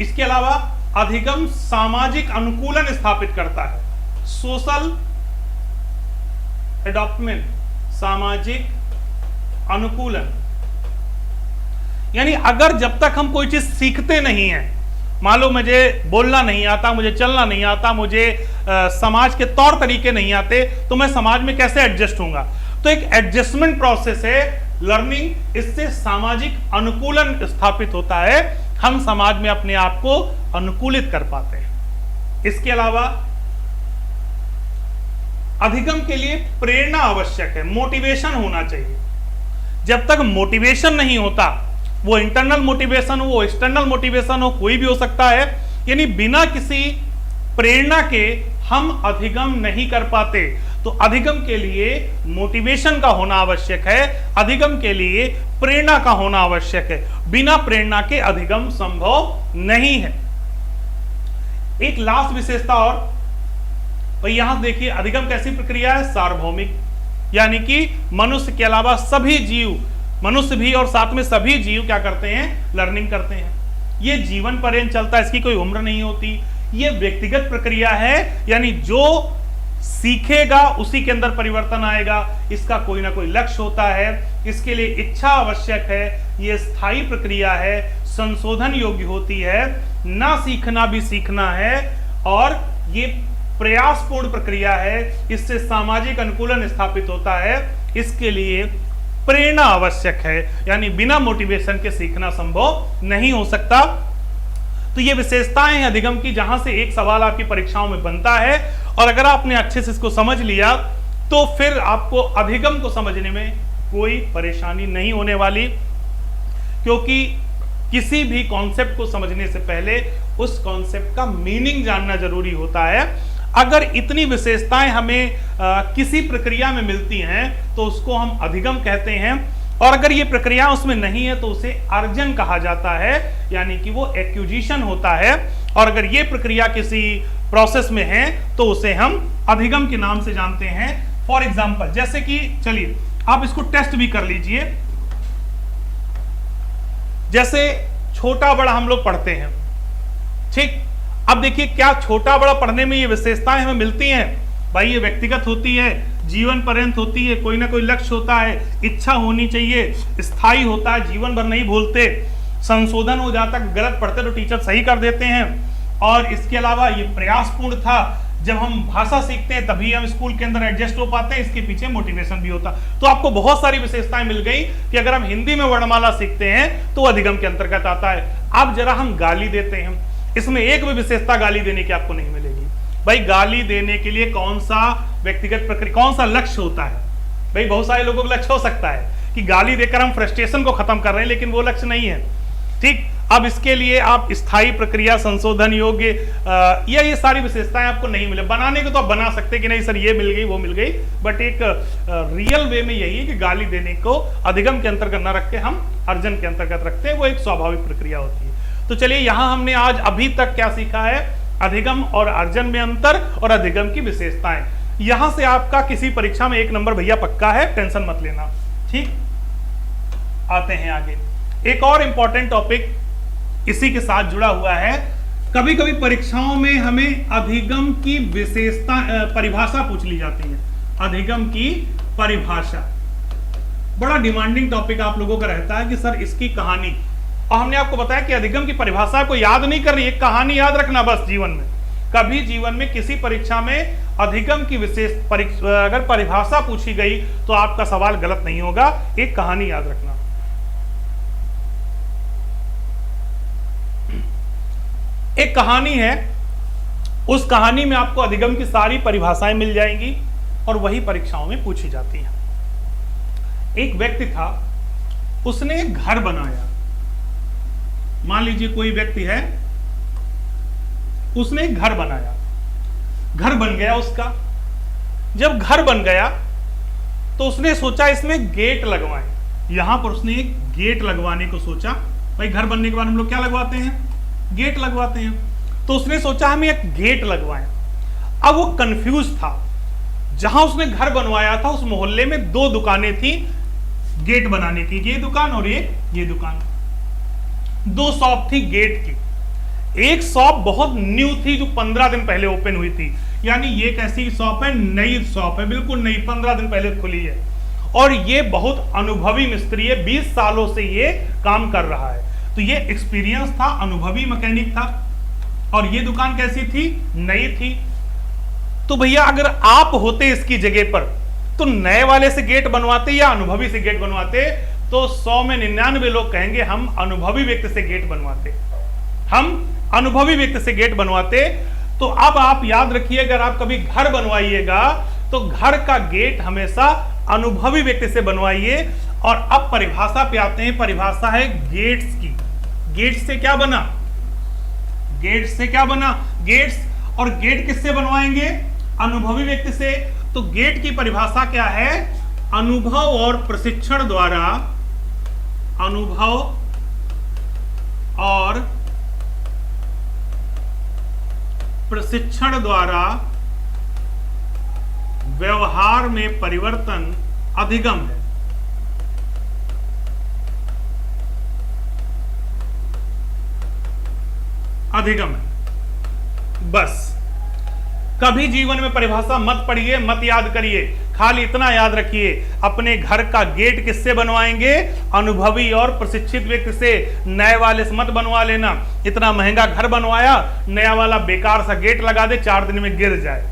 इसके अलावा अधिगम सामाजिक अनुकूलन स्थापित करता है, सोशल एडॉप्टमेंट, सामाजिक अनुकूलन। यानी अगर जब तक हम कोई चीज सीखते नहीं हैं, मान लो मुझे बोलना नहीं आता, मुझे चलना नहीं आता, मुझे समाज के तौर तरीके नहीं आते, तो मैं समाज में कैसे एडजस्ट होऊंगा। तो एक एडजस्टमेंट प्रोसेस है लर्निंग, इससे सामाजिक अनुकूलन स्थापित होता है, हम समाज में अपने आप को अनुकूलित कर पाते हैं। इसके अलावा अधिगम के लिए प्रेरणा आवश्यक है, मोटिवेशन होना चाहिए। जब तक मोटिवेशन नहीं होता, वो इंटरनल मोटिवेशन हो, वो एक्सटर्नल मोटिवेशन हो, कोई भी हो सकता है, यानी बिना किसी प्रेरणा के हम अधिगम नहीं कर पाते। तो अधिगम के लिए मोटिवेशन का होना आवश्यक है, अधिगम के लिए प्रेरणा का होना आवश्यक है। बिना प्रेरणा के अधिगम संभव नहीं है। एक लास्ट विशेषता और भाई, यहां देखिए अधिगम कैसी प्रक्रिया है, सार्वभौमिक, यानी कि मनुष्य के अलावा सभी जीव, मनुष्य भी और साथ में सभी जीव क्या करते हैं, लर्निंग करते हैं। ये जीवन पर्यंत चलता है, इसकी कोई उम्र नहीं होती। ये व्यक्तिगत प्रक्रिया है, यानी जो सीखेगा उसी के अंदर परिवर्तन आएगा। इसका कोई ना कोई लक्ष्य होता है, इसके लिए इच्छा आवश्यक है। ये स्थायी प्रक्रिया है, संशोधन योग्य होती है, ना सीखना भी सीखना है, और ये प्रयासपूर्ण प्रक्रिया है, इससे सामाजिक अनुकूलन स्थापित होता है। इसके लिए प्रेरणा आवश्यक है, यानी बिना मोटिवेशन के सीखना संभव नहीं हो सकता। तो ये विशेषताएं हैं अधिगम की, जहां से एक सवाल आपकी परीक्षाओं में बनता है, और अगर आपने अच्छे से इसको समझ लिया तो फिर आपको अधिगम को समझने में कोई परेशानी नहीं होने वाली, क्योंकि किसी भी कॉन्सेप्ट को समझने से पहले उस कॉन्सेप्ट का मीनिंग जानना जरूरी होता है। अगर इतनी विशेषताएं हमें किसी प्रक्रिया में मिलती हैं तो उसको हम अधिगम कहते हैं, और अगर ये प्रक्रिया उसमें नहीं है तो उसे अर्जन कहा जाता है, यानी कि वो एक्विजिशन होता है। और अगर ये प्रक्रिया किसी प्रोसेस में है तो उसे हम अधिगम के नाम से जानते हैं। फॉर एग्जाम्पल, जैसे कि चलिए आप इसको टेस्ट भी कर लीजिए। जैसे छोटा बड़ा हम लोग पढ़ते हैं, ठीक। अब देखिए क्या छोटा बड़ा पढ़ने में ये विशेषताएं हमें मिलती हैं। भाई ये व्यक्तिगत होती है, जीवन पर्यंत होती है, कोई ना कोई लक्ष्य होता है, इच्छा होनी चाहिए, स्थायी होता है, जीवन भर नहीं भूलते, संशोधन हो जाता है, गलत पढ़ते तो टीचर सही कर देते हैं। और इसके अलावा ये प्रयासपूर्ण था, जब हम भाषा सीखते हैं तभी हम स्कूल के अंदर एडजस्ट हो पाते हैं, इसके पीछे मोटिवेशन भी होता। तो आपको बहुत सारी विशेषताएं मिल गई कि अगर हम हिंदी में वर्णमाला सीखते हैं तो अधिगम के अंतर्गत आता है। अब जरा हम गाली देते हैं, इसमें एक भी विशेषता गाली देने की आपको नहीं मिलेगी। भाई गाली देने के लिए कौन सा व्यक्तिगत प्रक्रिया, कौन सा लक्ष्य होता है? भाई बहुत सारे लोगों का लक्ष्य हो सकता है कि गाली देकर हम फ्रस्ट्रेशन को खत्म कर रहे हैं, लेकिन वो लक्ष्य नहीं है, ठीक। अब इसके लिए आप स्थायी प्रक्रिया, संशोधन योग्य, ये सारी विशेषताएं आपको नहीं मिले। बनाने को तो आप बना सकते हैं कि नहीं सर ये मिल गई वो मिल गई, बट एक रियल वे में यही है कि गाली देने को अधिगम के अंतर्गत न रख के हम अर्जन के अंतर्गत रखते हैं, वो एक स्वाभाविक प्रक्रिया होती है। तो चलिए यहां हमने आज अभी तक क्या सीखा है, अधिगम और अर्जन में अंतर और अधिगम की विशेषताएं। यहां से आपका किसी परीक्षा में 1 नंबर भैया पक्का है, टेंशन मत लेना, ठीक। आते हैं आगे, एक और इंपॉर्टेंट टॉपिक इसी के साथ जुड़ा हुआ है। कभी कभी परीक्षाओं में हमें अधिगम की विशेषता, परिभाषा पूछ ली जाती है। अधिगम की परिभाषा बड़ा डिमांडिंग टॉपिक आप लोगों का रहता है कि सर इसकी कहानी, और हमने आपको बताया कि अधिगम की परिभाषा को याद नहीं करनी, एक कहानी याद रखना बस। जीवन में कभी जीवन में किसी परीक्षा में अधिगम की विशेष अगर परिभाषा पूछी गई तो आपका सवाल गलत नहीं होगा। एक कहानी याद रखना, एक कहानी है, उस कहानी में आपको अधिगम की सारी परिभाषाएं मिल जाएंगी और वही परीक्षाओं में पूछी जाती है। एक व्यक्ति था, उसने एक घर बनाया। मान लीजिए कोई व्यक्ति है, उसने एक घर बनाया, घर बन गया उसका। जब घर बन गया तो उसने सोचा इसमें गेट लगवाएं। यहां पर उसने एक गेट लगवाने को सोचा। भाई घर बनने के बाद हम लोग क्या लगवाते हैं? गेट लगवाते हैं। तो उसने सोचा हम एक गेट लगवाएं। अब वो कंफ्यूज था। जहां उसने घर बनवाया था उस मोहल्ले में 2 दुकानें थी गेट बनाने की, ये दुकान और ये दुकान। 2 शॉप थी गेट की। एक शॉप बहुत न्यू थी जो 15 दिन पहले ओपन हुई थी, यानी ये कैसी शॉप है? नई शॉप है, बिल्कुल नई, 15 दिन पहले खुली है। और ये बहुत अनुभवी मिस्त्री है, 20 सालों से ये काम कर रहा है, तो ये एक्सपीरियंस था, अनुभवी मैकेनिक था। और ये दुकान कैसी थी? नई थी। तो भैया अगर आप होते इसकी जगह पर तो नए वाले से गेट बनवाते या अनुभवी से गेट बनवाते? तो 100 में 99 लोग कहेंगे हम अनुभवी व्यक्ति से गेट बनवाते, हम अनुभवी व्यक्ति से गेट बनवाते। तो अब आप याद रखिए, अगर आप कभी घर बनवाइएगा तो घर का गेट हमेशा अनुभवी व्यक्ति से बनवाइए। और अब परिभाषा पे आते हैं। परिभाषा है गेट्स की। गेट से क्या बना? गेट से क्या बना? गेट्स। और गेट किससे बनवाएंगे? अनुभवी व्यक्ति से। तो गेट की परिभाषा क्या है? अनुभव और प्रशिक्षण द्वारा, अनुभव और प्रशिक्षण द्वारा व्यवहार में परिवर्तन अधिगम है। अधिगम है। बस कभी जीवन में परिभाषा मत पढ़िए, मत याद करिए, खाली इतना याद रखिए, अपने घर का गेट किससे बनवाएंगे? अनुभवी और प्रशिक्षित व्यक्ति से। नए वाले से मत बनवा लेना। इतना महंगा घर बनवाया, नया वाला बेकार सा गेट लगा दे, 4 दिन में गिर जाए।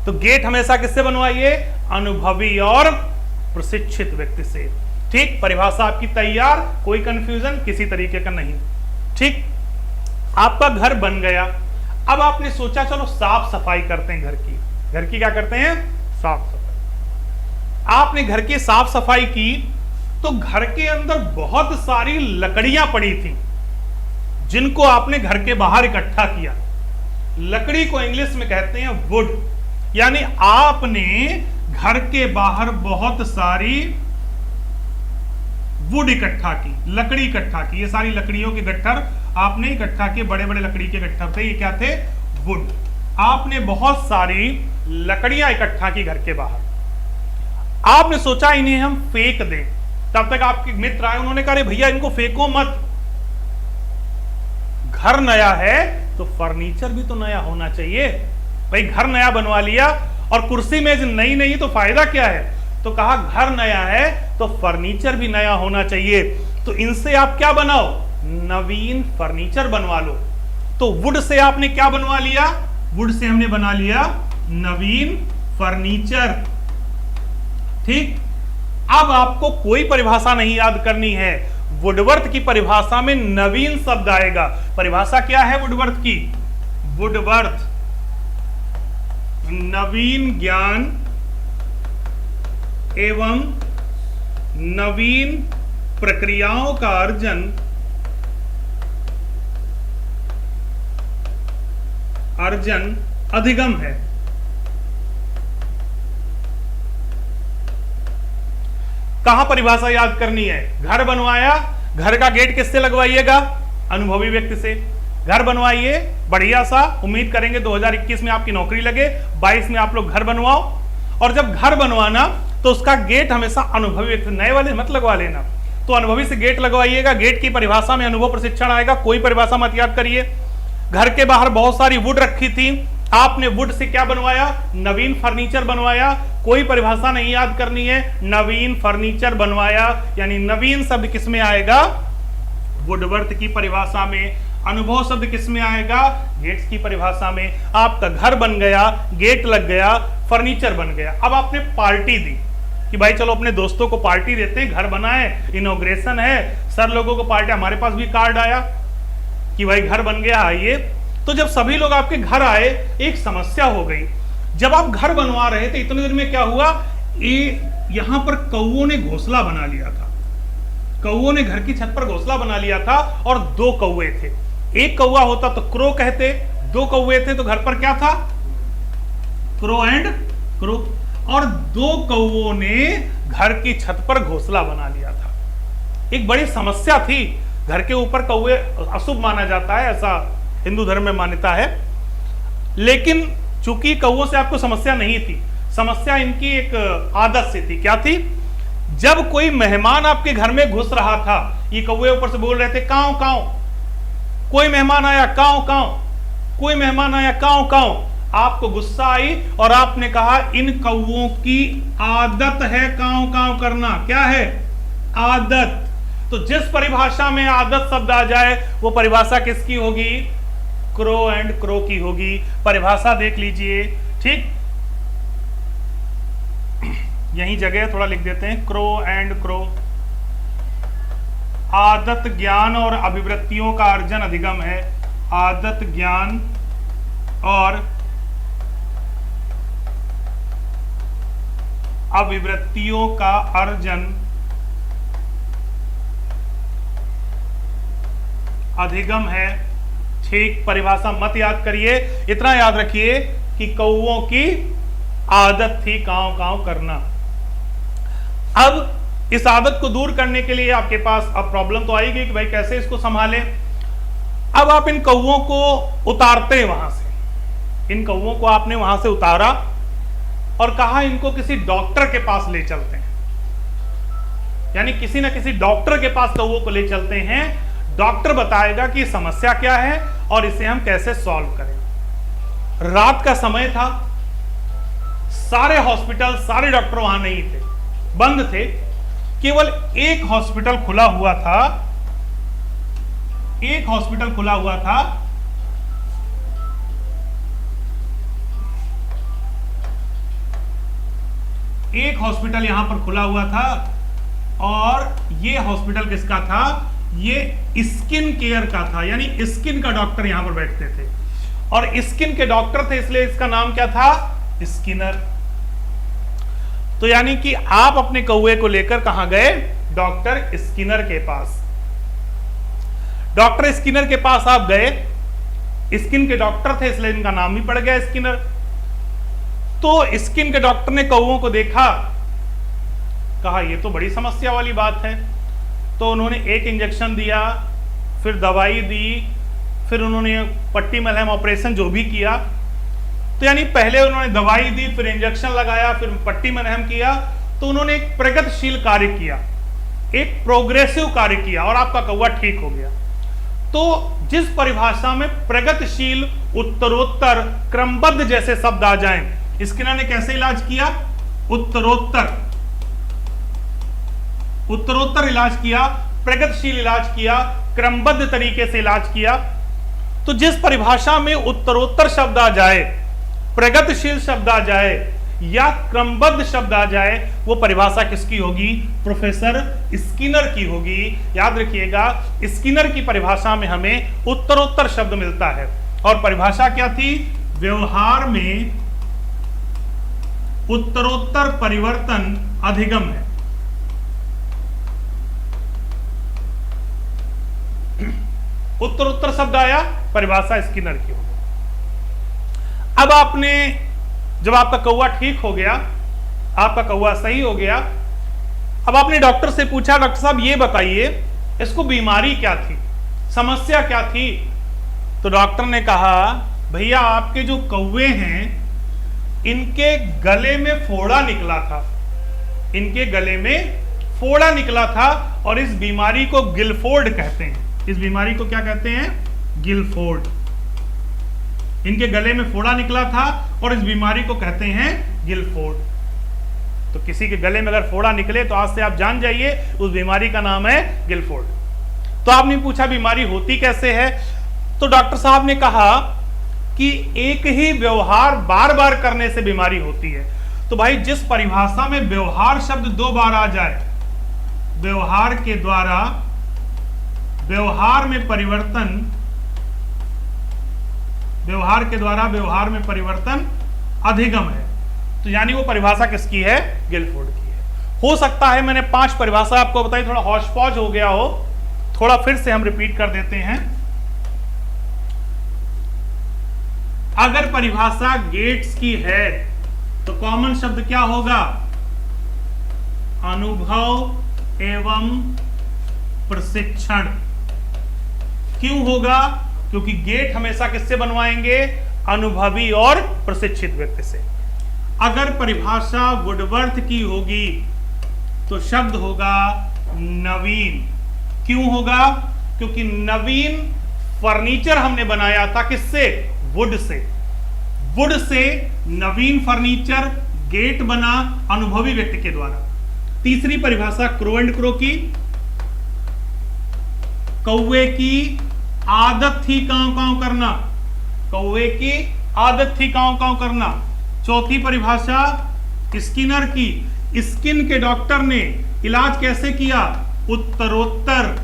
तो गेट हमेशा किससे बनवाइए? अनुभवी और प्रशिक्षित व्यक्ति से। ठीक, परिभाषा आपकी तैयार, कोई कंफ्यूजन किसी तरीके का नहीं। ठीक, आपका घर बन गया। अब आपने सोचा चलो साफ सफाई करते हैं घर की। घर की क्या करते हैं? साफ सफाई। आपने घर की साफ सफाई की तो घर के अंदर बहुत सारी लकड़ियां पड़ी थी जिनको आपने घर के बाहर इकट्ठा किया। लकड़ी को इंग्लिश में कहते हैं वुड। यानी आपने घर के बाहर बहुत सारी वुड इकट्ठा की, लकड़ी इकट्ठा की। ये सारी लकड़ियों के गट्ठर आपने इकट्ठा किए, बड़े बड़े लकड़ी के गट्ठर थे। ये क्या थे? वुड। आपने बहुत सारी लकड़ियां इकट्ठा की घर के बाहर। आपने सोचा इन्हें हम फेंक दें। तब तक आपके मित्र आए, उन्होंने कहा भैया इनको फेंको मत, घर नया है तो फर्नीचर भी तो नया होना चाहिए। भाई घर नया बनवा लिया और कुर्सी मेज नई नहीं तो फायदा क्या है? तो कहा घर नया है तो फर्नीचर भी नया होना चाहिए, तो इनसे आप क्या बनाओ? नवीन फर्नीचर बनवा लो। तो वुड से आपने क्या बनवा लिया? वुड से हमने बना लिया नवीन फर्नीचर। ठीक, अब आपको कोई परिभाषा नहीं याद करनी है। वुडवर्थ की परिभाषा में नवीन शब्द आएगा। परिभाषा क्या है वुडवर्थ की? वुडवर्थ नवीन ज्ञान एवं नवीन प्रक्रियाओं का अर्जन अधिगम है। कहां परिभाषा याद करनी है? घर बनवाया, घर का गेट किससे लगवाइएगा? अनुभवी व्यक्ति से। घर बनवाइए बढ़िया सा, उम्मीद करेंगे 2021 में आपकी नौकरी लगे, 22 में आप लोग घर बनवाओ। और जब घर बनवाना तो उसका गेट हमेशा अनुभवी व्यक्ति, नए वाले मत लगवा लेना। तो अनुभवी से गेट लगवाइएगा। गेट की परिभाषा में अनुभव प्रशिक्षण आएगा, कोई परिभाषा मत याद करिए। घर के बाहर बहुत सारी वुड रखी थी, आपने वुड से क्या बनवाया? नवीन फर्नीचर बनवाया। कोई परिभाषा नहीं याद करनी है, नवीन फर्नीचर बनवाया। यानी नवीन शब्द किस में आएगा? वुडवर्थ की परिभाषा में। अनुभव शब्द किस में आएगा? गेट्स की परिभाषा में। आपका घर बन गया, गेट लग गया, फर्नीचर बन गया। अब आपने पार्टी दी कि भाई चलो अपने दोस्तों को पार्टी देते हैं, घर बनाए, इनॉग्रेशन है, सर लोगों को पार्टी। हमारे पास भी कार्ड आया कि भाई घर बन गया, आइए। तो जब सभी लोग आपके घर आए, एक समस्या हो गई। जब आप घर बनवा रहे थे, इतने देर में क्या हुआ, यहां पर कौओं ने घोंसला बना लिया था। कौओं ने घर की छत पर घोंसला बना लिया था और 2 कौए थे। एक कौआ होता तो क्रो कहते, 2 कौए थे तो घर पर क्या था? Crow and crow. और 2 कौओं ने घर की छत पर घोंसला बना लिया था। एक बड़ी समस्या थी। घर के ऊपर कौए अशुभ माना जाता है, ऐसा हिंदू धर्म में मान्यता है। लेकिन चूंकि कौओं से आपको समस्या नहीं थी, समस्या इनकी एक आदत से थी। क्या थी? जब कोई मेहमान आपके घर में घुस रहा था, ये कौवे ऊपर से बोल रहे थे काऊ काऊ, कोई मेहमान आया काऊ काऊ, कोई मेहमान आया काऊ काऊ। आपको गुस्सा आई और आपने कहा इन कौओं की आदत है काऊ काऊ करना। क्या है? आदत। तो जिस परिभाषा में आदत शब्द आ जाए, वो परिभाषा किसकी होगी? क्रो एंड क्रो की होगी। परिभाषा देख लीजिए, ठीक, यही जगह थोड़ा लिख देते हैं, क्रो एंड क्रो। आदत ज्ञान और अभिवृत्तियों का अर्जन अधिगम है। आदत ज्ञान और अभिवृत्तियों का अर्जन अधिगम है। ठीक, परिभाषा मत याद करिए, इतना याद रखिए कि कौओं की आदत थी कांव कांव करना। अब इस आदत को दूर करने के लिए आपके पास अब प्रॉब्लम तो आएगी कि भाई कैसे इसको संभालें। अब आप इन कौओं को उतारते हैं वहां से। इन कौओं को आपने वहां से उतारा और कहा इनको किसी डॉक्टर के पास ले चलते हैं, यानी किसी ना किसी डॉक्टर के पास कौओं को ले चलते हैं। डॉक्टर बताएगा कि समस्या क्या है और इसे हम कैसे सॉल्व करें। रात का समय था, सारे हॉस्पिटल, सारे डॉक्टर वहां नहीं थे, बंद थे। केवल एक हॉस्पिटल खुला हुआ था, एक हॉस्पिटल खुला हुआ था। एक हॉस्पिटल यहां पर खुला हुआ था और ये हॉस्पिटल किसका था? ये स्किन केयर का था, यानी स्किन का डॉक्टर यहां पर बैठते थे और स्किन के डॉक्टर थे, इसलिए इसका नाम क्या था? स्किनर। तो यानी कि आप अपने कौवे को लेकर कहां गए? डॉक्टर स्किनर के पास। डॉक्टर स्किनर के पास आप गए, स्किन के डॉक्टर थे इसलिए इनका नाम ही पड़ गया स्किनर। तो स्किन के डॉक्टर ने कौवों को देखा, कहा ये तो बड़ी समस्या वाली बात है। तो उन्होंने एक इंजेक्शन दिया, फिर दवाई दी, फिर उन्होंने पट्टी मलहम ऑपरेशन जो भी किया। तो यानी पहले उन्होंने दवाई दी, फिर इंजेक्शन लगाया, फिर पट्टी मलहम किया। तो उन्होंने एक प्रगतिशील कार्य किया, एक प्रोग्रेसिव कार्य किया और आपका कौवा ठीक हो गया। तो जिस परिभाषा में प्रगतिशील, उत्तरोत्तर, क्रमबद्ध जैसे शब्द आ जाएं, स्किनर ने कैसे इलाज किया? उत्तरोत्तर, उत्तरोत्तर इलाज किया, प्रगतिशील इलाज किया, क्रमबद्ध तरीके से इलाज किया। तो जिस परिभाषा में उत्तरोत्तर शब्द आ जाए, प्रगतिशील शब्द आ जाए या क्रमबद्ध शब्द आ जाए, वो परिभाषा किसकी होगी? प्रोफेसर स्किनर की होगी। याद रखिएगा, स्किनर की परिभाषा में हमें उत्तरोत्तर शब्द मिलता है और परिभाषा क्या थी? व्यवहार में उत्तरोत्तर परिवर्तन अधिगम है। उत्तरोत्तर शब्द आया, परिभाषा स्किनर की होगी। अब आपने, जब आपका कौवा ठीक हो गया, आपका कौवा सही हो गया, अब आपने डॉक्टर से पूछा, डॉक्टर साहब ये बताइए इसको बीमारी क्या थी, समस्या क्या थी? तो डॉक्टर ने कहा भैया आपके जो कौवे हैं इनके गले में फोड़ा निकला था, इनके गले में फोड़ा निकला था और इस बीमारी को गिलफोर्ड कहते हैं। इस बीमारी को क्या कहते हैं? गिलफोर्ड। इनके गले में फोड़ा निकला था और इस बीमारी को कहते हैं गिलफोर्ड। तो किसी के गले में अगर फोड़ा निकले तो आज से आप जान जाइए उस बीमारी का नाम है गिलफोर्ड। तो आपने पूछा बीमारी होती कैसे है? तो डॉक्टर साहब ने कहा कि एक ही व्यवहार बार बार करने से बीमारी होती है। तो भाई जिस परिभाषा में व्यवहार शब्द 2 बार आ जाए, व्यवहार के द्वारा व्यवहार में परिवर्तन, व्यवहार के द्वारा व्यवहार में परिवर्तन अधिगम है, तो यानी वो परिभाषा किसकी है? गिलफोर्ड की है। हो सकता है मैंने 5 परिभाषा आपको बताई, थोड़ा हौश पौच हो गया हो, थोड़ा फिर से हम रिपीट कर देते हैं। अगर परिभाषा गेट्स की है तो कॉमन शब्द क्या होगा? अनुभव एवं प्रशिक्षण। क्यों होगा? क्योंकि गेट हमेशा किससे बनवाएंगे? अनुभवी और प्रशिक्षित व्यक्ति से। अगर परिभाषा वुडवर्थ की होगी तो शब्द होगा नवीन। क्यों होगा? क्योंकि नवीन फर्नीचर हमने बनाया था किससे? Would say. Would say Naveen furniture, gate बना अनुभवी व्यक्ति के द्वारा। तीसरी परिभाषा क्रो एंड क्रो की, कौवे की आदत थी कांव कांव करना, कौवे की आदत थी कांव कांव करना। चौथी परिभाषा स्किनर की, स्किन के डॉक्टर ने इलाज कैसे किया? उत्तरोत्तर।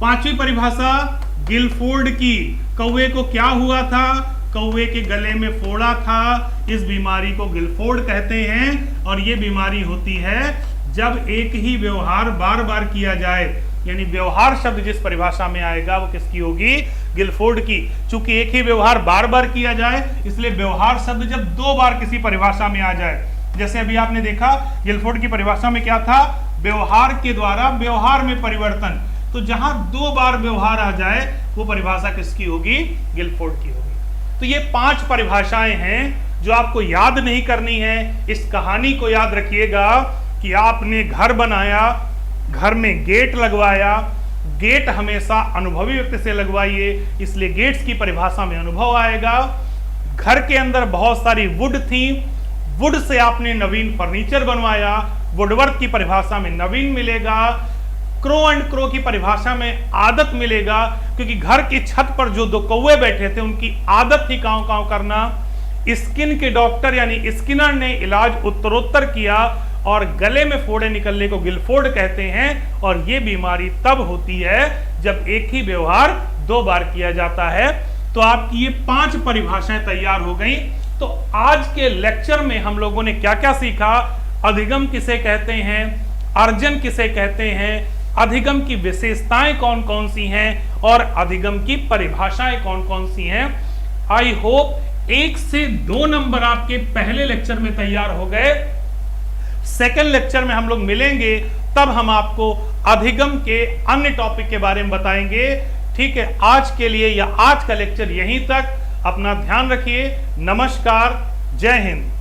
पांचवी परिभाषा गिलफोर्ड की, कौवे को क्या हुआ था? कौवे के गले में फोड़ा था, इस बीमारी को गिलफोर्ड कहते हैं। और यह बीमारी होती है जब एक ही व्यवहार बार बार किया जाए, यानी व्यवहार शब्द जिस परिभाषा में आएगा वो किसकी होगी? गिलफोर्ड की। चूंकि एक ही व्यवहार बार बार किया जाए, इसलिए व्यवहार शब्द जब 2 बार किसी परिभाषा में आ जाए, जैसे अभी आपने देखा गिलफोर्ड की परिभाषा में क्या था? व्यवहार के द्वारा व्यवहार में परिवर्तन। तो जहां 2 बार व्यवहार आ जाए वो परिभाषा किसकी होगी? गिलफोर्ड की होगी। तो ये 5 परिभाषाएं हैं जो आपको याद नहीं करनी है। इस कहानी को याद रखिएगा कि आपने घर बनाया, घर में गेट लगवाया, गेट हमेशा अनुभवी व्यक्ति से लगवाइए, इसलिए गेट्स की परिभाषा में अनुभव आएगा। घर के अंदर बहुत सारी वुड थी, वुड से आपने नवीन फर्नीचर बनवाया, वुडवर्थ की परिभाषा में नवीन मिलेगा। क्रो एंड क्रो की परिभाषा में आदत मिलेगा, क्योंकि घर की छत पर जो 2 कौवे बैठे थे उनकी आदत थी कांव कांव करना। स्किन के डॉक्टर यानी स्किनर ने इलाज उत्तरोत्तर किया, और गले में फोड़े निकलने को गिलफोर्ड कहते हैं। और यह बीमारी तब होती है जब एक ही व्यवहार 2 बार किया जाता है। तो आपकी ये 5 परिभाषाएं तैयार हो गई। तो आज के लेक्चर में हम लोगों ने क्या क्या सीखा? अधिगम किसे कहते हैं, अर्जन किसे कहते हैं, अधिगम की विशेषताएं कौन कौन सी हैं, और अधिगम की परिभाषाएं कौन कौन सी हैं। आई होप 1 से 2 नंबर आपके पहले लेक्चर में तैयार हो गए। सेकेंड लेक्चर में हम लोग मिलेंगे, तब हम आपको अधिगम के अन्य टॉपिक के बारे में बताएंगे। ठीक है, आज के लिए या आज का लेक्चर यहीं तक। अपना ध्यान रखिए। नमस्कार, जय हिंद।